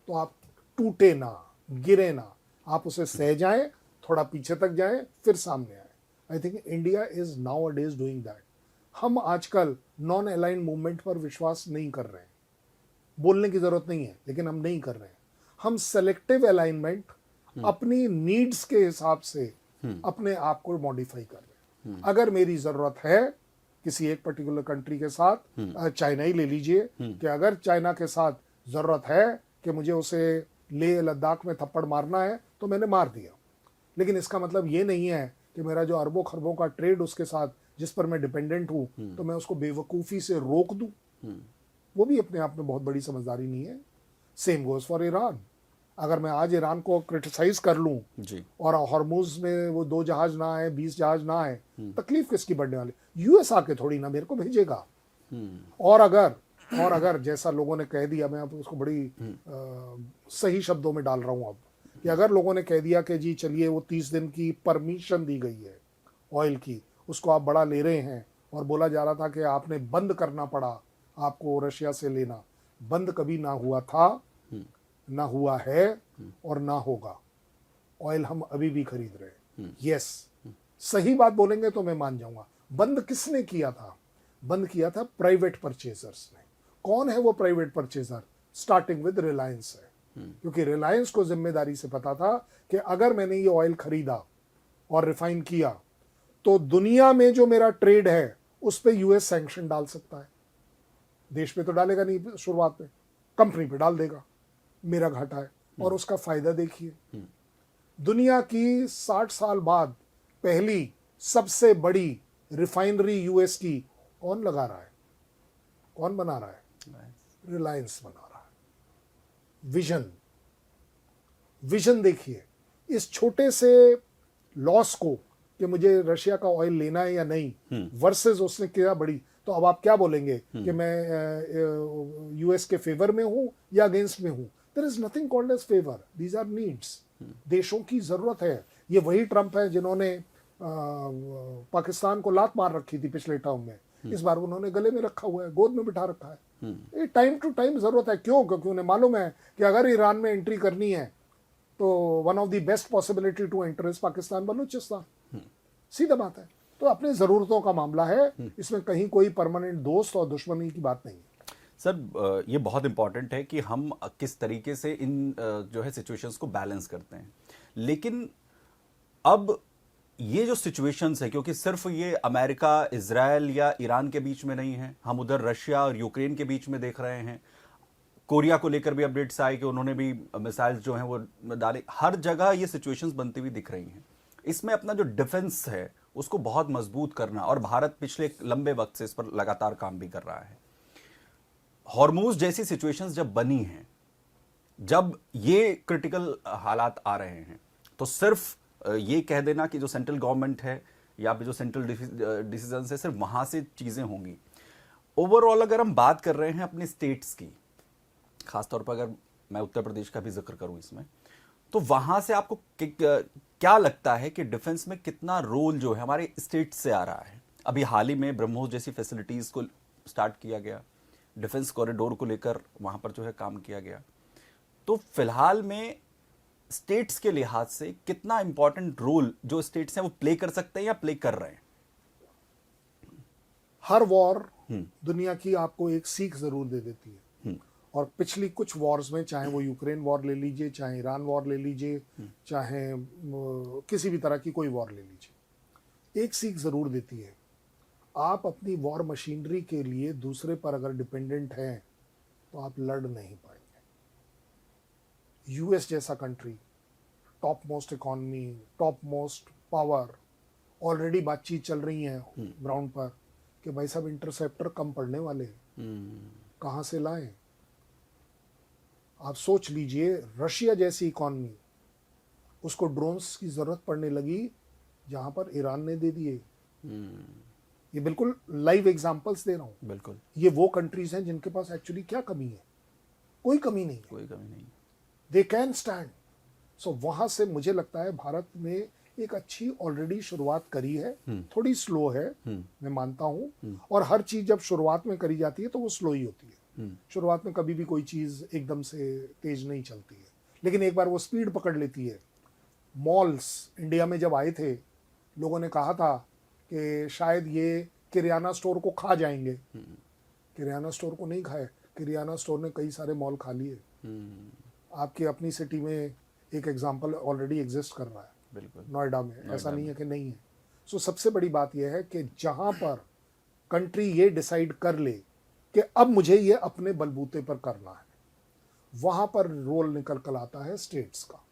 तो आप टूटे ना, गिरे ना, आप उसे सह जाएं, थोड़ा पीछे तक जाएं, फिर सामने आए। I think India is now a days doing that. हम आजकल नॉन अलाइंड मूवमेंट पर विश्वास नहीं कर रहे हैं। बोलने की जरूरत नहीं है, लेकिन हम नहीं कर रहे हैं। हम सेलेक्टिव अलाइनमेंट अपनी नीड्स के हिसाब से अपने आप को मॉडिफाई कर रहे हैं। अगर मेरी जरूरत है किसी एक पर्टिकुलर कंट्री के साथ, चाइना ही ले लीजिए, कि अगर चाइना के साथ जरूरत है कि मुझे उसे लेह लद्दाख में थप्पड़ मारना है तो मैंने मार दिया, लेकिन इसका मतलब ये नहीं है कि मेरा जो अरबों खरबों का ट्रेड उसके साथ जिस पर मैं डिपेंडेंट हूं तो मैं उसको बेवकूफ़ी से रोक दूं। वो भी अपने आप में बहुत बड़ी समझदारी नहीं है। Same goes for Iran. अगर मैं आज ईरान को क्रिटिसाइज कर लूं जी। और हॉर्मुज में वो 2 जहाज ना आए, 20 जहाज ना आए, तकलीफ किसकी बढ़ने वाली? यूएस आके थोड़ी ना मेरे को भेजेगा। और अगर जैसा लोगों ने कह दिया, मैं अब उसको बड़ी सही शब्दों में डाल रहा हूं अब, कि अगर लोगों ने कह दिया कि जी चलिए वो 30 दिन की परमिशन दी गई है ऑयल की, उसको आप बड़ा ले रहे हैं, और बोला जा रहा था कि आपने बंद करना पड़ा आपको रशिया से लेना, बंद कभी ना हुआ था, ना हुआ है और ना होगा। ऑयल हम अभी भी खरीद रहे हैं। यस, सही बात बोलेंगे तो मैं मान जाऊंगा। बंद किसने किया था? बंद किया था प्राइवेट परचेजर्स ने। कौन है वो private purchaser? Starting with Reliance है, क्योंकि रिलायंस को जिम्मेदारी से पता था कि अगर मैंने ये ऑयल खरीदा और रिफाइन किया तो दुनिया में जो मेरा ट्रेड है उस पे यूएस सैंक्शन डाल सकता है। देश पे तो डालेगा नहीं शुरुआत में, कंपनी पे डाल देगा, मेरा घाटा है। और उसका फायदा देखिए, दुनिया की 60 साल बाद पहली सबसे बड़ी रिफाइनरी यूएस की कौन लगा रहा है? कौन बना रहा है? रिलायंस बना रहा है। विजन देखिए। इस छोटे से लॉस को कि मुझे रशिया का ऑयल लेना है या नहीं, वर्सेस उसने किया बड़ी, तो अब आप क्या बोलेंगे कि मैं यूएस के फेवर में हूं या अगेंस्ट में हूं? There is nothing called as favour, these are needs. देशों की जरूरत है। ये वही ट्रंप है जिन्होंने पाकिस्तान को लात मार रखी थी पिछले टर्म में, इस बार उन्होंने गले में रखा हुआ है, गोद में बिठा रखा है। ये टाइम टू टाइम जरूरत है। क्यों? क्योंकि उन्हें मालूम है कि अगर ईरान में एंट्री करनी है तो one of the best possibility to enter is Pakistan, Balochistan. सीधा बात है। तो अपने जरूरतों का मामला है, इसमें कहीं कोई परमानेंट दोस्त और दुश्मनी की बात नहीं है। सर, ये बहुत इंपॉर्टेंट है कि हम किस तरीके से इन जो है सिचुएशंस को बैलेंस करते हैं। लेकिन अब ये जो सिचुएशंस है, क्योंकि सिर्फ ये अमेरिका, इजराइल या ईरान के बीच में नहीं है, हम उधर रशिया और यूक्रेन के बीच में देख रहे हैं। कोरिया को लेकर भी अपडेट्स आए कि उन्होंने भी मिसाइल्स जो हैं वो डाले। हर जगह ये सिचुएशंस बनती हुई दिख रही हैं। इसमें अपना जो डिफेंस है उसको बहुत मजबूत करना, और भारत पिछले लंबे वक्त से इस पर लगातार काम भी कर रहा है। हॉर्मूज जैसी सिचुएशंस जब बनी हैं, जब ये क्रिटिकल हालात आ रहे हैं, तो सिर्फ ये कह देना कि जो सेंट्रल गवर्नमेंट है या जो सेंट्रल डिसीजन है सिर्फ वहां से चीजें होंगी। ओवरऑल अगर हम बात कर रहे हैं अपने स्टेट्स की, खासतौर पर अगर मैं उत्तर प्रदेश का भी जिक्र करूं इसमें, तो वहां से आपको क्या लगता है कि डिफेंस में कितना रोल जो है हमारे स्टेट से आ रहा है? अभी हाल ही में ब्रह्मोस जैसी फैसिलिटीज को स्टार्ट किया गया, डिफेंस कॉरिडोर को लेकर वहां पर जो है काम किया गया। तो फिलहाल में स्टेट्स के लिहाज से कितना इंपॉर्टेंट रोल जो स्टेट्स हैं वो प्ले कर सकते हैं या प्ले कर रहे हैं? हर वॉर दुनिया की आपको एक सीख जरूर दे देती है। और पिछली कुछ वॉर्स में, चाहे वो यूक्रेन वॉर ले लीजिए, चाहे ईरान वॉर ले लीजिए, चाहे किसी भी तरह की कोई वॉर ले लीजिए, एक सीख जरूर देती है। आप अपनी वॉर मशीनरी के लिए दूसरे पर अगर डिपेंडेंट हैं तो आप लड़ नहीं पाएंगे। यूएस जैसा country, top most economy, top most power, already बातचीत चल रही है ग्राउंड पर कि भाई साहब इंटरसेप्टर कम पड़ने वाले हैं, कहाँ से लाएं? आप सोच लीजिए, रशिया जैसी इकॉनमी, उसको ड्रोन्स की जरूरत पड़ने लगी जहां पर ईरान ने दे दिए। ये बिल्कुल लाइव एग्जांपल्स दे रहा हूं। बिल्कुल, ये वो कंट्रीज हैं जिनके पास एक्चुअली क्या कमी है? कोई कमी नहीं है, कोई कमी नहीं। They can stand. सो वहां से मुझे लगता है भारत ने एक अच्छी ऑलरेडी शुरुआत करी है। थोड़ी स्लो है, मैं मानता हूं, और हर चीज जब शुरुआत में करी जाती है तो वो स्लो ही होती है। शुरुआत में कभी भी कोई चीज एकदम से तेज नहीं चलती है, लेकिन एक बार वो स्पीड पकड़ लेती है। मॉल्स इंडिया में जब आए थे, लोगों ने कहा था कि शायद ये किराना स्टोर को खा जाएंगे। किराना स्टोर को नहीं खाए, किरियाना स्टोर ने कई सारे मॉल खा लिए। आपकी अपनी सिटी में एक एग्जांपल ऑलरेडी एग्जिस्ट कर रहा है, बिल्कुल नोएडा में। ऐसा नहीं है कि नहीं है। सो सबसे बड़ी बात यह है कि जहां पर कंट्री ये डिसाइड कर ले कि अब मुझे ये अपने बलबूते पर करना है, वहां पर रोल निकल कर आता है स्टेट्स का।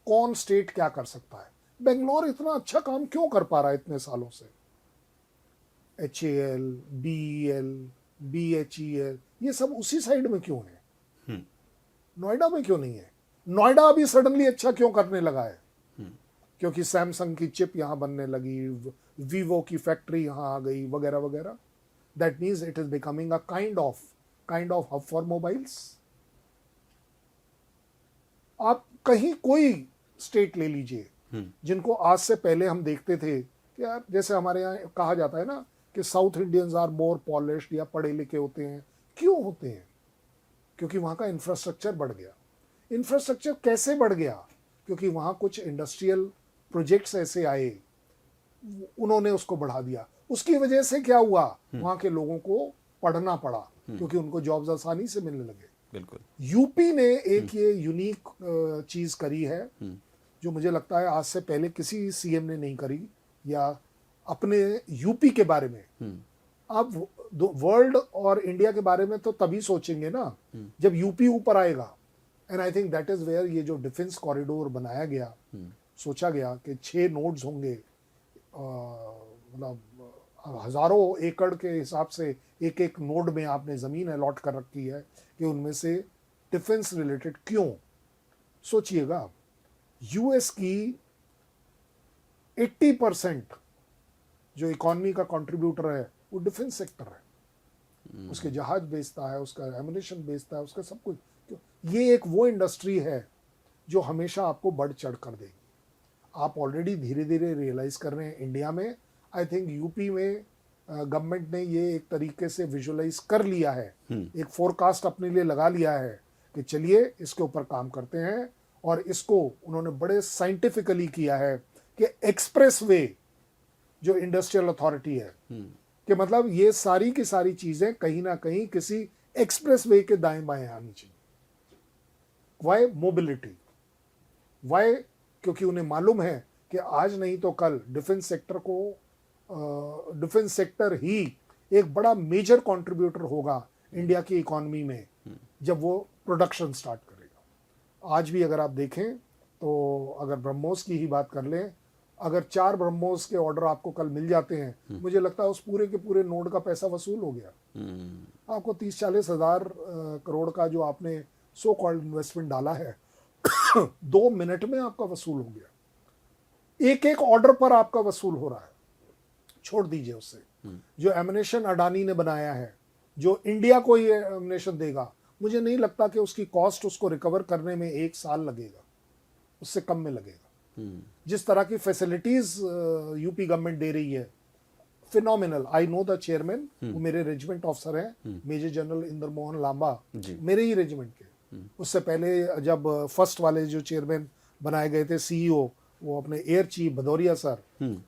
कौन स्टेट क्या कर सकता है? बेंगलोर इतना अच्छा काम क्यों कर पा रहा है इतने सालों से? HAL, BEL, BHEL, ये सब उसी साइड में क्यों है? नोएडा में क्यों नहीं है? नोएडा अभी सडनली अच्छा क्यों करने लगा है? क्योंकि सैमसंग की चिप यहां बनने लगी, वीवो की फैक्ट्री यहां आ गई, वगैरह वगैरह। That means it is becoming a kind of hub for mobiles. आप कहीं कोई स्टेट ले लीजिए जिनको आज से पहले हम देखते थे कि यार, जैसे हमारे यहाँ कहा जाता है ना कि south Indians are more polished या पढ़े लिखे होते हैं। क्यों होते हैं? क्योंकि वहां का इंफ्रास्ट्रक्चर बढ़ गया। इंफ्रास्ट्रक्चर कैसे बढ़ गया? क्योंकि वहां कुछ इंडस्ट्रियल प्रोजेक्ट्स ऐसे आए, उन्होंने उसको बढ़ा दिया। उसकी वजह से क्या हुआ? वहां के लोगों को पढ़ना पड़ा, क्योंकि उनको जॉब्स आसानी से मिलने लगे। बिल्कुल। यूपी ने एक ये यूनिक चीज करी है जो मुझे लगता है आज से पहले किसी सीएम ने नहीं करी, या अपने यूपी के बारे में। आप वर्ल्ड और इंडिया के बारे में तो तभी सोचेंगे ना जब यूपी ऊपर आएगा। And I think that is where ये जो डिफेंस कॉरिडोर बनाया गया, सोचा गया कि 6 नोड्स होंगे, मतलब हजारों एकड़ के हिसाब से एक एक नोड में आपने जमीन अलॉट कर रखी है कि उनमें से डिफेंस रिलेटेड क्यों? सोचिएगा, यूएस की 80% जो इकॉनमी का कंट्रीब्यूटर है वो डिफेंस सेक्टर है। उसके जहाज बेचता है, उसका एमुनेशन बेचता है, उसका सब कुछ। ये एक वो इंडस्ट्री है जो हमेशा आपको बढ़ चढ़ कर देगी। आप ऑलरेडी धीरे धीरे रियलाइज कर रहे हैं इंडिया में। आई थिंक यूपी में गवर्नमेंट ने ये एक तरीके से विजुअलाइज कर लिया है, एक फोरकास्ट अपने लिए लगा लिया है कि चलिए इसके ऊपर काम करते हैं। और इसको उन्होंने बड़े साइंटिफिकली किया है कि एक्सप्रेस वे जो इंडस्ट्रियल अथॉरिटी है, कि मतलब ये सारी की सारी चीजें कहीं ना कहीं किसी एक्सप्रेस वे के दाएं बाएं आनी चाहिए। वाई? मोबिलिटी। वाई? क्योंकि उन्हें मालूम है कि आज नहीं तो कल डिफेंस सेक्टर ही एक बड़ा मेजर कंट्रीब्यूटर होगा इंडिया की इकोनॉमी में जब वो प्रोडक्शन स्टार्ट करेगा। आज भी अगर आप देखें तो अगर ब्रह्मोस की ही बात कर लें, अगर 4 ब्रह्मोस के ऑर्डर आपको कल मिल जाते हैं, मुझे लगता है उस पूरे के पूरे नोड का पैसा वसूल हो गया। आपको 30-40 हजार करोड़ का जो आपने सो कॉल्ड इन्वेस्टमेंट डाला है 2 मिनट में आपका वसूल हो गया। एक एक ऑर्डर पर आपका वसूल हो रहा है। छोड़ दीजिए उससे, जो एमुनेशन अडानी ने बनाया है, जो इंडिया को ये एमुनेशन देगा, मुझे नहीं लगता कि उसकी कॉस्ट उसको रिकवर करने में 1 साल लगेगा, उससे कम में लगेगा। जिस तरह की फैसिलिटीज यूपी गवर्नमेंट दे रही है, phenomenal. I know the chairman, वो मेरे रेजिमेंट ऑफिसर हैं, मेजर जनरल इंद्र मोहन लांबा, मेरे ही रेजिमेंट के। उससे पहले जब फर्स्ट वाले जो चेयरमैन बनाए गए थे, CEO, वो अपने एयर चीफ भदौरिया सर,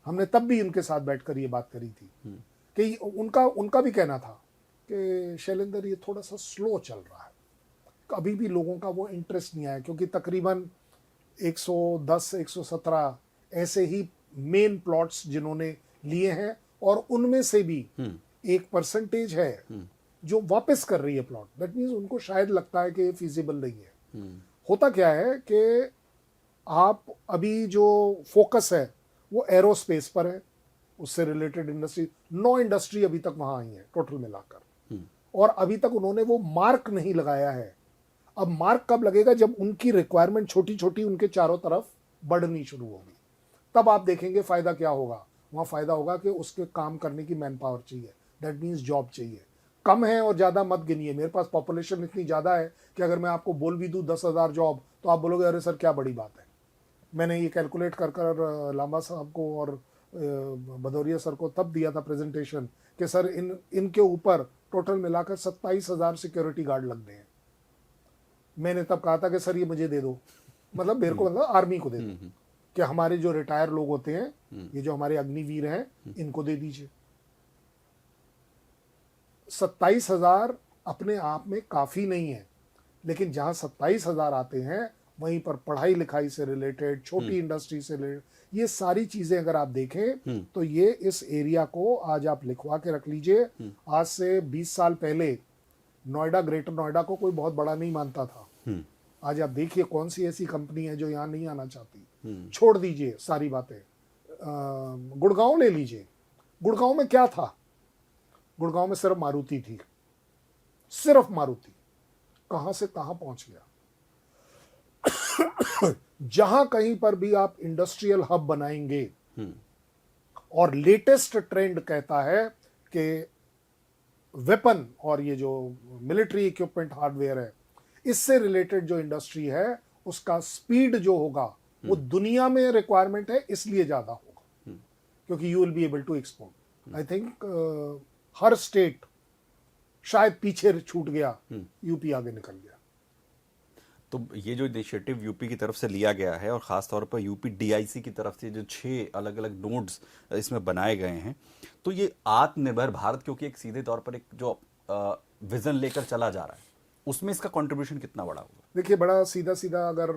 हमने तब भी उनके साथ बैठकर ये बात करी थी कि उनका भी कहना था कि शैलेंद्र ये थोड़ा सा स्लो चल रहा है, अभी भी लोगों का वो इंटरेस्ट नहीं आया, क्योंकि तकरीबन 110-117 ऐसे ही मेन प्लॉट्स जिन्होंने लिए हैं, और उनमें से भी एक परसेंटेज है जो वापस कर रही है प्लॉट। दैट मीन्स उनको शायद लगता है कि ये फिजिबल नहीं है। होता क्या है कि आप अभी जो फोकस है वो एरोस्पेस पर है, उससे रिलेटेड इंडस्ट्री 9 इंडस्ट्री अभी तक वहां आई है टोटल मिलाकर, और अभी तक उन्होंने वो मार्क नहीं लगाया है। अब मार्क कब लगेगा? जब उनकी रिक्वायरमेंट छोटी छोटी उनके चारों तरफ बढ़नी शुरू होगी, तब आप देखेंगे फायदा क्या होगा। वहां फायदा होगा कि उसके काम करने की मैन पावर चाहिए, दैट मीन्स जॉब चाहिए। कम है और ज्यादा मत गिनिए, मेरे पास पॉपुलेशन इतनी ज्यादा है कि अगर मैं आपको बोल भी दूं 10,000 जॉब, तो आप बोलोगे अरे सर क्या बड़ी बात है। मैंने ये कैलकुलेट कर लांबा साहब को और भदौरिया सर को तब दिया था प्रेजेंटेशन कि सर इनके ऊपर टोटल मिलाकर 27,000 सिक्योरिटी गार्ड लगते हैं। मैंने तब कहा था कि सर ये मुझे दे दो, मतलब मेरे को, मतलब आर्मी को दे दो, कि हमारे जो रिटायर लोग होते हैं, ये जो हमारे अग्निवीर हैं, इनको दे दीजिए। 27,000 अपने आप में काफ़ी नहीं है, लेकिन जहाँ 27,000 आते हैं वहीं पर पढ़ाई लिखाई से रिलेटेड, छोटी इंडस्ट्री से रिलेटेड, ये सारी चीज़ें अगर आप देखें तो ये इस एरिया को आज आप लिखवा के रख लीजिए। आज से 20 साल पहले नोएडा, ग्रेटर नोएडा को कोई बहुत बड़ा नहीं मानता था। आज आप देखिए कौन सी ऐसी कंपनी है जो यहाँ नहीं आना चाहती। छोड़ दीजिए सारी बातें, गुड़गांव ले लीजिए। गुड़गांव में क्या था? गुड़गांव में सिर्फ मारुति थी, सिर्फ मारुति। कहां से कहां पहुंच गया। जहां कहीं पर भी आप इंडस्ट्रियल हब बनाएंगे, और लेटेस्ट ट्रेंड कहता है कि वेपन और ये जो मिलिट्री इक्विपमेंट हार्डवेयर है, इससे रिलेटेड जो इंडस्ट्री है उसका स्पीड जो होगा वो दुनिया में रिक्वायरमेंट है, इसलिए ज्यादा होगा क्योंकि you will be able to export. I think हर स्टेट शायद पीछे छूट गया, यूपी आगे निकल गया। तो ये जो इनिशिएटिव यूपी की तरफ से लिया गया है और ख़ास तौर पर यूपी डीआईसी की तरफ से जो 6 अलग अलग नोड्स इसमें बनाए गए हैं, तो ये आत्मनिर्भर भारत क्योंकि एक सीधे तौर पर एक जो विजन लेकर चला जा रहा है, उसमें इसका कंट्रीब्यूशन कितना बड़ा होगा? देखिए, बड़ा सीधा सीधा अगर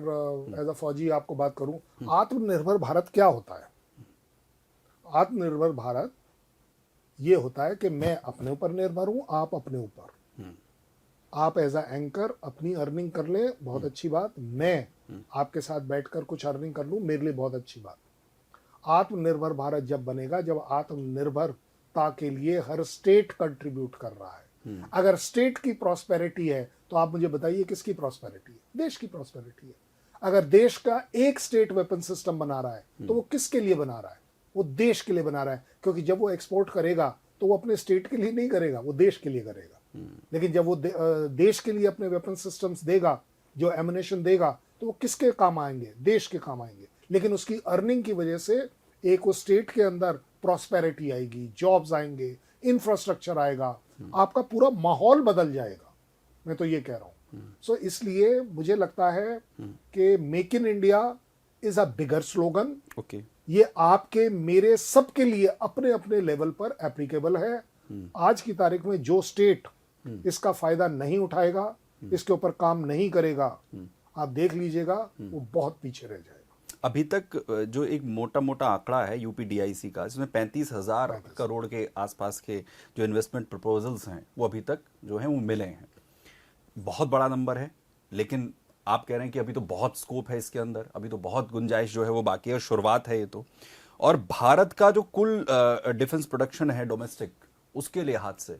एज अ फौजी आपको बात करूं, आत्मनिर्भर भारत क्या होता है? आत्मनिर्भर भारत ये होता है कि मैं अपने ऊपर निर्भर हूं, आप अपने ऊपर। आप एज अ एंकर अपनी अर्निंग कर ले, बहुत अच्छी बात। मैं आपके साथ बैठकर कुछ अर्निंग कर लूं, मेरे लिए बहुत अच्छी बात। आत्मनिर्भर भारत जब बनेगा जब आत्मनिर्भरता के लिए हर स्टेट कंट्रीब्यूट कर रहा है। अगर स्टेट की प्रॉस्पेरिटी है तो आप मुझे बताइए किसकी प्रॉस्पेरिटी है? देश की प्रॉस्पेरिटी है। अगर देश का एक स्टेट वेपन सिस्टम बना रहा है तो वो किसके लिए बना रहा है? वो देश के लिए बना रहा है, क्योंकि जब वो एक्सपोर्ट करेगा तो वो अपने स्टेट के लिए नहीं करेगा, वो देश के लिए करेगा। लेकिन जब वो देश के लिए अपने वेपन सिस्टम्स देगा, जो एमुनेशन देगा, तो वो किसके काम आएंगे? देश के काम आएंगे। लेकिन उसकी अर्निंग की वजह से एक उस स्टेट के अंदर प्रॉस्पेरिटी आएगी, जॉब्स आएंगे, इंफ्रास्ट्रक्चर आएगा, आपका पूरा माहौल बदल जाएगा। मैं तो ये कह रहा हूँ। सो इसलिए मुझे लगता है कि make in India is a bigger slogan. Okay, ये आपके मेरे सबके लिए अपने अपने लेवल पर एप्लीकेबल है। आज की तारीख में जो स्टेट इसका फायदा नहीं उठाएगा, इसके ऊपर काम नहीं करेगा, आप देख लीजिएगा वो बहुत पीछे रह जाएगा। अभी तक जो एक मोटा मोटा आंकड़ा है यूपी डीआईसी का, इसमें 35,000 करोड़ के आसपास के जो इन्वेस्टमेंट प्रपोजल्स हैं वो अभी तक जो हैं वो मिले हैं। बहुत बड़ा नंबर है, लेकिन आप कह रहे हैं कि अभी तो बहुत स्कोप है इसके अंदर, अभी तो बहुत गुंजाइश जो है वो बाकी है, शुरुआत है ये तो। और भारत का जो कुल डिफेंस प्रोडक्शन है डोमेस्टिक, उसके लिहाज से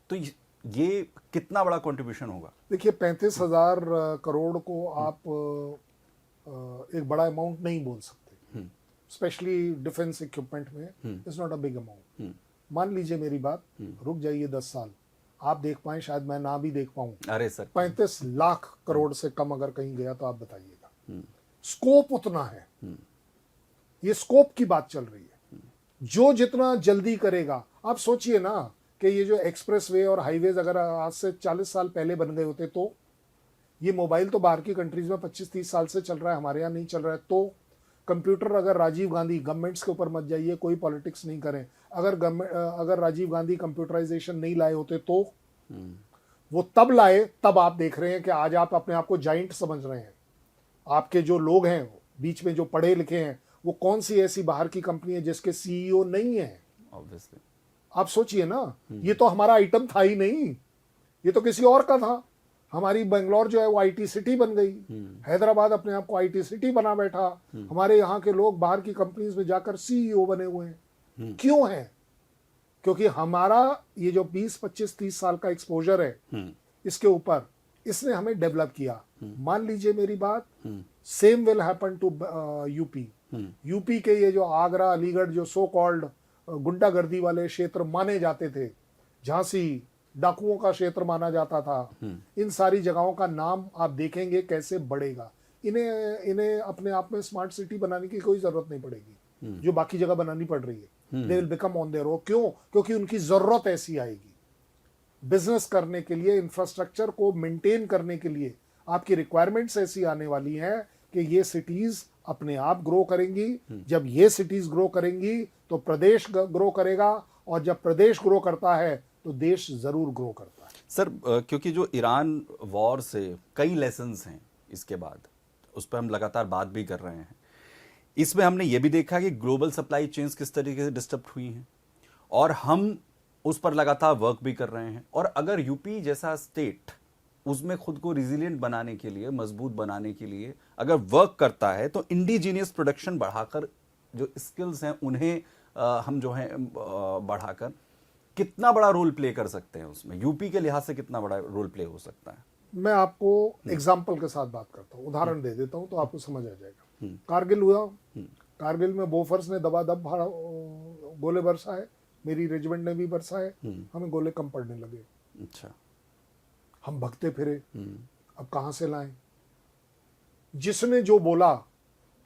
तो ये कितना बड़ा कंट्रीब्यूशन होगा? देखिए, 35,000 करोड़ को आप एक बड़ा अमाउंट नहीं बोल सकते, स्पेशली डिफेंस इक्विपमेंट में। It's not a big amount. मान लीजिए मेरी बात, रुक जाइए 10 साल, आप देख पाए, शायद मैं ना भी देख पाऊं। अरे सर, 35 लाख करोड़ से कम अगर कहीं गया तो आप बताइएगा। स्कोप उतना है, ये स्कोप की बात चल रही है। जो जितना जल्दी करेगा, आप सोचिए ना कि ये जो एक्सप्रेसवे और हाईवेज अगर आज से 40 साल पहले बन गए होते तो, ये मोबाइल तो बाहर की कंट्रीज में 25-30 साल से चल रहा है, हमारे यहाँ नहीं चल रहा है। तो कंप्यूटर अगर राजीव गांधी, गवर्नमेंट्स के ऊपर मत जाइए, कोई पॉलिटिक्स नहीं करें, अगर राजीव गांधी कंप्यूटराइजेशन नहीं लाए होते तो वो तब लाए, तब आप देख रहे हैं कि आज आप अपने आप को जाइंट समझ रहे हैं। आपके जो लोग हैं बीच में जो पढ़े लिखे हैं, वो कौन सी ऐसी बाहर की कंपनी है जिसके सीईओ नहीं है? ऑब्वियसली आप सोचिए ना, ये तो हमारा आइटम था ही नहीं, ये तो किसी और का था। हमारी बेंगलोर जो है वो आईटी सिटी बन गई, हैदराबाद अपने आप को आईटी सिटी बना बैठा। हमारे यहाँ के लोग बाहर की कंपनीज में जाकर सीईओ बने हुए हैं। क्यों है? क्योंकि हमारा ये जो 20, 25, 30 साल का एक्सपोजर है इसके ऊपर, इसने हमें डेवलप किया। मान लीजिए मेरी बात, same will happen to UP. UP के ये जो आगरा, अलीगढ़ जो सो कॉल्ड गुंडागर्दी वाले क्षेत्र माने जाते थे, झांसी डाकुओं का क्षेत्र माना जाता था, इन सारी जगहों का नाम आप देखेंगे कैसे बढ़ेगा। इन्हें अपने आप में स्मार्ट सिटी बनाने की कोई जरूरत नहीं पड़ेगी, जो बाकी जगह बनानी पड़ रही है। They will become on their own. क्यों? क्योंकि उनकी जरूरत ऐसी आएगी। बिजनेस करने के लिए, इंफ्रास्ट्रक्चर को मेंटेन करने के लिए आपकी रिक्वायरमेंट्स ऐसी आने वाली हैं कि ये सिटीज अपने आप ग्रो करेंगी। जब ये सिटीज ग्रो करेंगी तो प्रदेश ग्रो करेगा, और जब प्रदेश ग्रो करता है तो देश जरूर ग्रो करता है। सर क्योंकि जो ईरान वॉर से कई लेसन्स हैं इसके बाद, उस पर हम लगातार बात भी कर रहे हैं। इसमें हमने ये भी देखा कि ग्लोबल सप्लाई चेन्स किस तरीके से डिस्टर्ब हुई हैं और हम उस पर लगातार वर्क भी कर रहे हैं। और अगर यूपी जैसा स्टेट उसमें खुद को रिजिलियंट बनाने के लिए, मजबूत बनाने के लिए अगर वर्क करता है तो इंडिजीनियस प्रोडक्शन बढ़ाकर, जो स्किल्स हैं उन्हें हम जो है बढ़ाकर कितना बड़ा रोल प्ले कर सकते हैं उसमें, यूपी के लिहाज से कितना बड़ा रोल प्ले हो सकता है? मैं आपको एग्जाम्पल के साथ बात करता हूँ, उदाहरण दे देता हूँ तो आपको समझ आ जाएगा। कारगिल हुआ, कारगिल में बोफर्स ने दबादब गोले बरसाए, मेरी रेजिमेंट ने भी बरसाए, हमें गोले कम पड़ने लगे। अच्छा, हम भगते फिरे, अब कहाँ से लाएं? जिसने जो बोला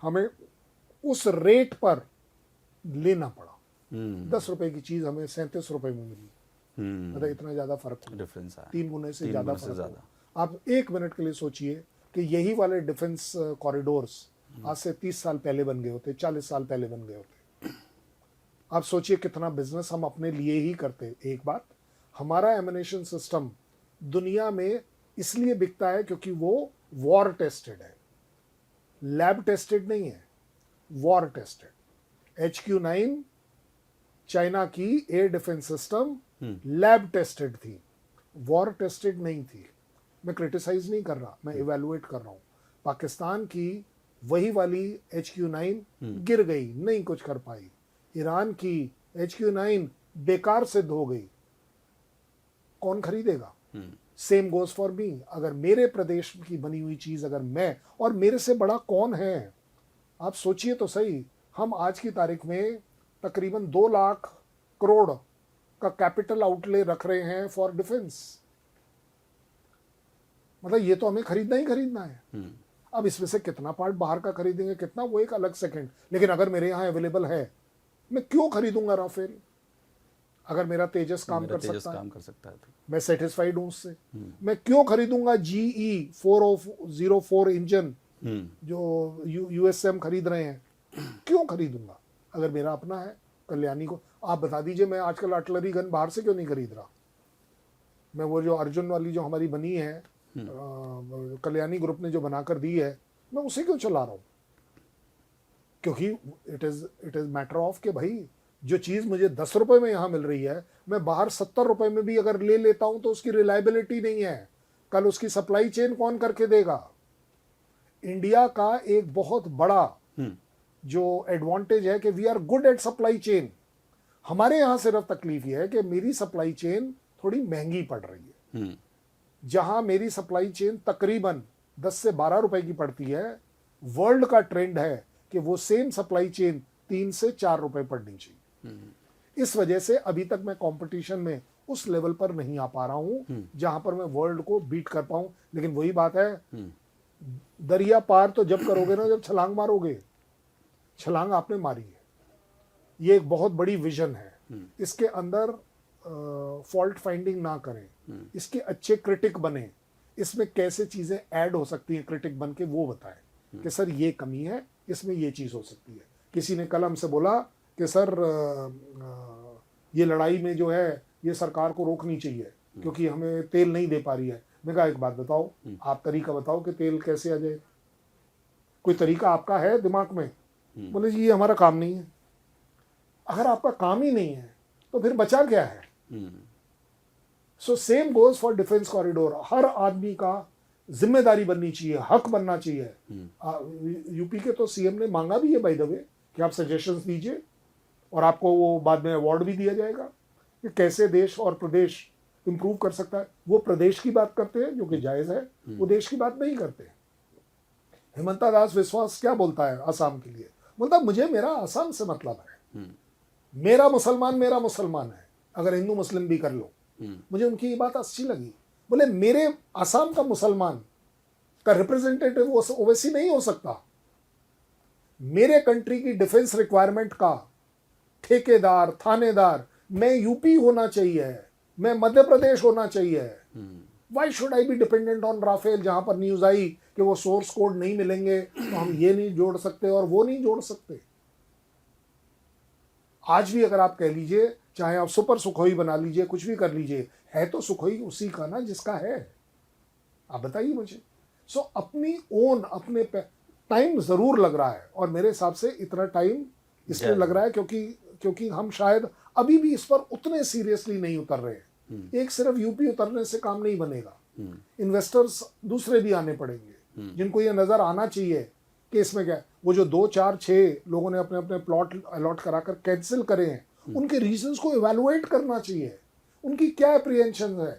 हमें उस रेट पर लेना पड़ा। 10 रुपए की चीज हमें 37 रुपए में मिली। मतलब इतना ज्यादा फर्क डिफरेंस है, 3 गुने से ज्यादा फर्क हुआ। आप 1 मिनट के लिए सोचिए कि यही वाले डिफेंस कॉरिडोर्स आज से 30 साल पहले बन गए होते, 40 साल पहले बन गए होते। आप सोचिए कितना बिजनेस हम अपने लिए ही करते। एक बात, हमारा एमिनेशन सिस्टम दुनिया में इसलिए बिकता है क्योंकि वो वॉर टेस्टेड है, लैब टेस्टेड नहीं है, वॉर टेस्टेड। HQ9 चाइना की air defence system lab tested थी, वॉर टेस्टेड नहीं थी। मैं क्रिटिसाइज नहीं कर रहा, मैं इवेलुएट कर रहा हूं। पाकिस्तान की वही वाली HQ9 गिर गई, नहीं कुछ कर पाई। ईरान की HQ9 बेकार सिद्ध हो गई, कौन खरीदेगा? Same goes for me. अगर मेरे प्रदेश की बनी हुई चीज, अगर मैं, और मेरे से बड़ा कौन है? आप सोचिए तो सही, हम आज की तारीख में तकरीबन 2 लाख करोड़ का कैपिटल आउटले रख रहे हैं फॉर डिफेंस। मतलब ये तो हमें खरीदना ही खरीदना है। अब इसमें से कितना पार्ट बाहर का खरीदेंगे, कितना, वो एक अलग सेकंड। लेकिन अगर मेरे यहाँ अवेलेबल है, मैं क्यों खरीदूंगा राफेल? अगर मेरा तेजस काम कर सकता है तो मैं सेटिस्फाइड हूं उससे। मैं क्यों खरीदूंगा GE 4004 इंजन जो USM खरीद रहे हैं? क्यों खरीदूंगा अगर मेरा अपना है? कल्याणी को आप बता दीजिए, मैं आजकल आर्टिलरी गन बाहर से क्यों नहीं खरीद रहा? मैं वो जो अर्जुन वाली जो हमारी बनी है, कल्याणी ग्रुप ने जो बनाकर दी है, मैं उसे क्यों चला रहा हूं? क्योंकि इट इज मैटर ऑफ कि भाई जो चीज मुझे 10 रुपए में यहां मिल रही है, मैं बाहर 70 रुपए में भी अगर ले लेता हूं तो उसकी रिलायबिलिटी नहीं है। कल उसकी सप्लाई चेन कौन करके देगा? इंडिया का एक बहुत बड़ा जो एडवांटेज है कि we are good at supply chain. हमारे यहां सिर्फ तकलीफ यह है कि मेरी सप्लाई चेन थोड़ी महंगी पड़ रही है। जहां मेरी सप्लाई चेन तकरीबन 10 से 12 रुपए की पड़ती है, वर्ल्ड का ट्रेंड है कि वो सेम सप्लाई चेन 3 से 4 रुपए पड़नी चाहिए। इस वजह से अभी तक मैं कंपटीशन में उस लेवल पर नहीं आ पा रहा हूं जहां पर मैं वर्ल्ड को बीट कर पाऊं। लेकिन वही बात है, दरिया पार तो जब करोगे ना, जब छलांग मारोगे। छलांग आपने मारी है, ये एक बहुत बड़ी विजन है। इसके अंदर फॉल्ट फाइंडिंग ना करें, इसके अच्छे क्रिटिक बने, इसमें कैसे चीजें ऐड हो सकती हैं क्रिटिक बन के, वो बताएं कि सर ये कमी है, इसमें ये चीज हो सकती है। किसी ने कल हमसे बोला कि सर ये लड़ाई में जो है ये सरकार को रोकनी चाहिए क्योंकि हमें तेल नहीं दे पा रही है। मैं कहा एक बात बताओ, आप तरीका बताओ कि तेल कैसे आ जाए? कोई तरीका आपका है दिमाग में? बोले जी ये हमारा काम नहीं है। अगर आपका काम ही नहीं है तो फिर बचा क्या है? So same goes for defence corridor. हर आदमी का जिम्मेदारी बननी चाहिए, हक बनना चाहिए। यूपी के तो CM ने मांगा भी है बाय द वे कि आप सजेशंस दीजिए और आपको वो बाद में अवार्ड भी दिया जाएगा कि कैसे देश और प्रदेश इंप्रूव कर सकता है। वो प्रदेश की बात करते हैं जो कि जायज है, वो देश की बात नहीं करते। हेमंता दास विश्वास क्या बोलता है असम के लिए? बोलता मुझे मेरा असम से मतलब है, मेरा मुसलमान है, अगर हिंदू मुस्लिम भी कर लो। मुझे उनकी ये बात अच्छी लगी। बोले मेरे असम का मुसलमान का रिप्रेजेंटेटिव ओवैसी नहीं हो सकता, मेरे कंट्री की डिफेंस रिक्वायरमेंट का ठेकेदार, थानेदार मैं यूपी होना चाहिए, मैं मध्य प्रदेश होना चाहिए। Why should I be dependent on Rafale? जहां पर न्यूज आई कि वो सोर्स कोड नहीं मिलेंगे तो हम ये नहीं जोड़ सकते और वो नहीं जोड़ सकते। आज भी अगर आप कह लीजिए, चाहे आप सुपर सुखोई बना लीजिए, कुछ भी कर लीजिए, है तो सुखोई उसी का ना जिसका है। आप बताइए मुझे। सो अपनी ओन अपने टाइम जरूर लग रहा है, और मेरे हिसाब से इतना टाइम इसलिए लग रहा है क्योंकि हम शायद अभी भी इस पर उतने सीरियसली नहीं उतर रहे हैं। एक सिर्फ यूपी उतरने से काम नहीं बनेगा, इन्वेस्टर्स दूसरे भी आने पड़ेंगे जिनको ये नजर आना चाहिए कि इसमें क्या है। वो जो 2, 4, 6 लोगों ने अपने अपने प्लॉट अलॉट कराकर कैंसिल करे हैं, उनके रीजंस को इवैल्यूएट करना चाहिए। उनकी क्या अप्रीहेंशन है,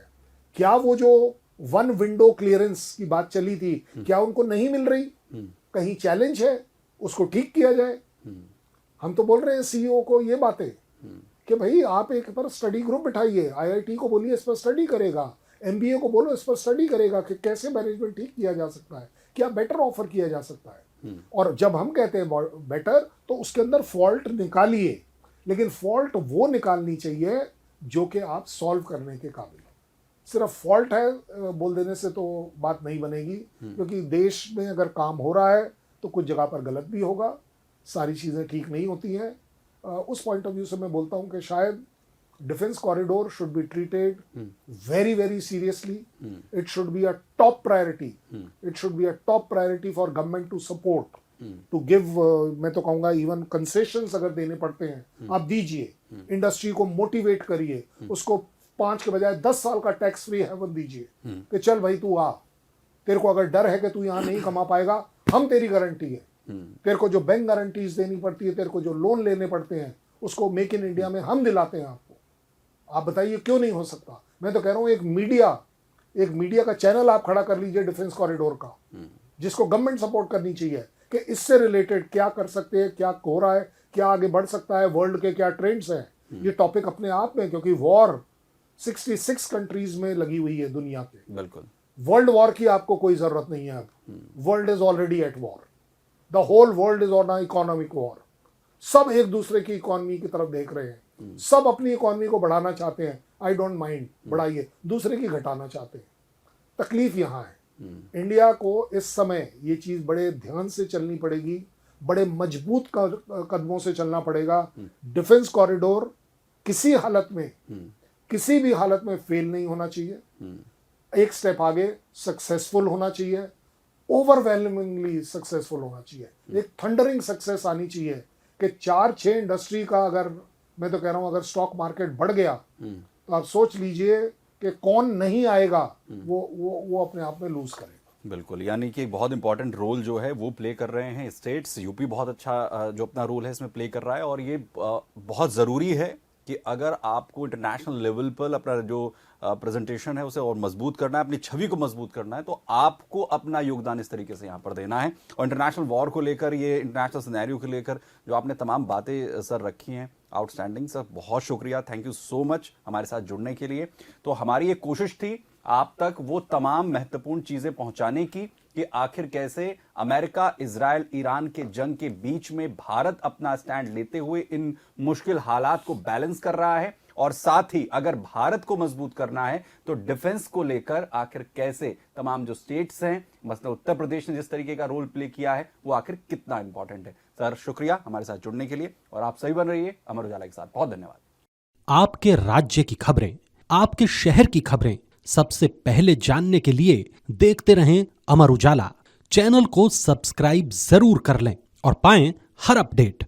क्या वो जो 1 विंडो क्लियरेंस की बात चली थी, क्या उनको नहीं मिल रही, कहीं चैलेंज है, उसको ठीक किया जाए। हम तो बोल रहे हैं सीईओ को ये बातें कि भाई आप एक पर स्टडी ग्रुप बिठाइए, आईआईटी को बोलिए इस पर स्टडी करेगा, एमबीए को बोलो इस पर स्टडी करेगा कि कैसे मैनेजमेंट ठीक किया जा सकता है, क्या बेटर ऑफर किया जा सकता है। और जब हम कहते हैं बेटर, तो उसके अंदर फॉल्ट निकालिए, लेकिन फॉल्ट वो निकालनी चाहिए जो कि आप सॉल्व करने के काबिल। सिर्फ फॉल्ट है बोल देने से तो बात नहीं बनेगी, क्योंकि देश में अगर काम हो रहा है तो कुछ जगह पर गलत भी होगा, सारी चीज़ें ठीक नहीं होती हैं। उस पॉइंट ऑफ व्यू से मैं बोलता हूं कि शायद defence corridor should be treated very very seriously. It should be a top priority, it should be a top priority for government to support, to give, मैं तो कहूंगा इवन कंसेशंस अगर देने पड़ते हैं आप दीजिए, इंडस्ट्री को मोटिवेट करिए, उसको 5 के बजाय 10 साल का टैक्स फ्री हेवन दीजिए कि चल भाई तू आ, तेरे को अगर डर है कि तू यहाँ नहीं कमा पाएगा, हम तेरी गारंटी है। तेरे को जो बैंक गारंटीज देनी पड़ती है, तेरे को जो लोन लेने पड़ते हैं, उसको मेक इन इंडिया में हम दिलाते हैं आपको। आप बताइए क्यों नहीं हो सकता। मैं तो कह रहा हूं एक मीडिया का चैनल आप खड़ा कर लीजिए डिफेंस कॉरिडोर का, जिसको गवर्नमेंट सपोर्ट करनी चाहिए कि इससे रिलेटेड क्या कर सकते हैं, क्या हो रहा है, क्या आगे बढ़ सकता है, वर्ल्ड के क्या ट्रेंड्स हैं। ये टॉपिक अपने आप में, क्योंकि वॉर 66 कंट्रीज में लगी हुई है दुनिया के। बिल्कुल, वर्ल्ड वॉर की आपको कोई जरूरत नहीं है अब। World is already at war, the whole world is on economic war. सब एक दूसरे की इकोनॉमी की तरफ देख रहे हैं, सब अपनी इकोनॉमी को बढ़ाना चाहते हैं। आई डोंट माइंड, बढ़ाइए, दूसरे की घटाना चाहते हैं। तकलीफ यहाँ है। इंडिया को इस समय ये चीज बड़े ध्यान से चलनी पड़ेगी, बड़े मजबूत कदमों से चलना पड़ेगा। डिफेंस कॉरिडोर किसी हालत में, किसी भी हालत में फेल नहीं होना चाहिए। एक स्टेप आगे सक्सेसफुल होना चाहिए, ओवरवेलमिंगली सक्सेसफुल होना चाहिए। एक थंडरिंग सक्सेस आनी चाहिए कि 4-6 इंडस्ट्री का, अगर मैं तो कह रहा हूं अगर स्टॉक मार्केट बढ़ गया तो आप सोच लीजिए कि कौन नहीं आएगा, वो अपने आप में लूज करेगा। बिल्कुल, यानी कि बहुत इंपॉर्टेंट रोल जो है वो प्ले कर रहे हैं स्टेट्स। यूपी बहुत अच्छा जो अपना रोल है इसमें प्ले कर रहा है, और ये बहुत ज़रूरी है कि अगर आपको इंटरनेशनल लेवल पर अपना जो प्रेजेंटेशन है उसे और मजबूत करना है, अपनी छवि को मजबूत करना है, तो आपको अपना योगदान इस तरीके से यहाँ पर देना है। और इंटरनेशनल वॉर को लेकर, ये इंटरनेशनल सिनेरियो को लेकर जो आपने तमाम बातें सर रखी हैं, आउटस्टैंडिंग सर, बहुत शुक्रिया, थैंक यू सो मच हमारे साथ जुड़ने के लिए। तो हमारी एक कोशिश थी आप तक वो तमाम महत्वपूर्ण चीजें पहुंचाने की कि आखिर कैसे अमेरिका, इजराइल, ईरान के जंग के बीच में भारत अपना स्टैंड लेते हुए इन मुश्किल हालात को बैलेंस कर रहा है, और साथ ही अगर भारत को मजबूत करना है तो डिफेंस को लेकर आखिर कैसे तमाम जो स्टेट्स हैं, मसलन उत्तर प्रदेश ने जिस तरीके का रोल प्ले किया है, वो आखिर कितना इंपॉर्टेंट है। सर शुक्रिया हमारे साथ जुड़ने के लिए, और आप सही बन रहिए अमर उजाला के साथ। बहुत धन्यवाद। आपके राज्य की खबरें, आपके शहर की खबरें सबसे पहले जानने के लिए देखते रहें अमर उजाला। चैनल को सब्सक्राइब जरूर कर लें और पाएं हर अपडेट।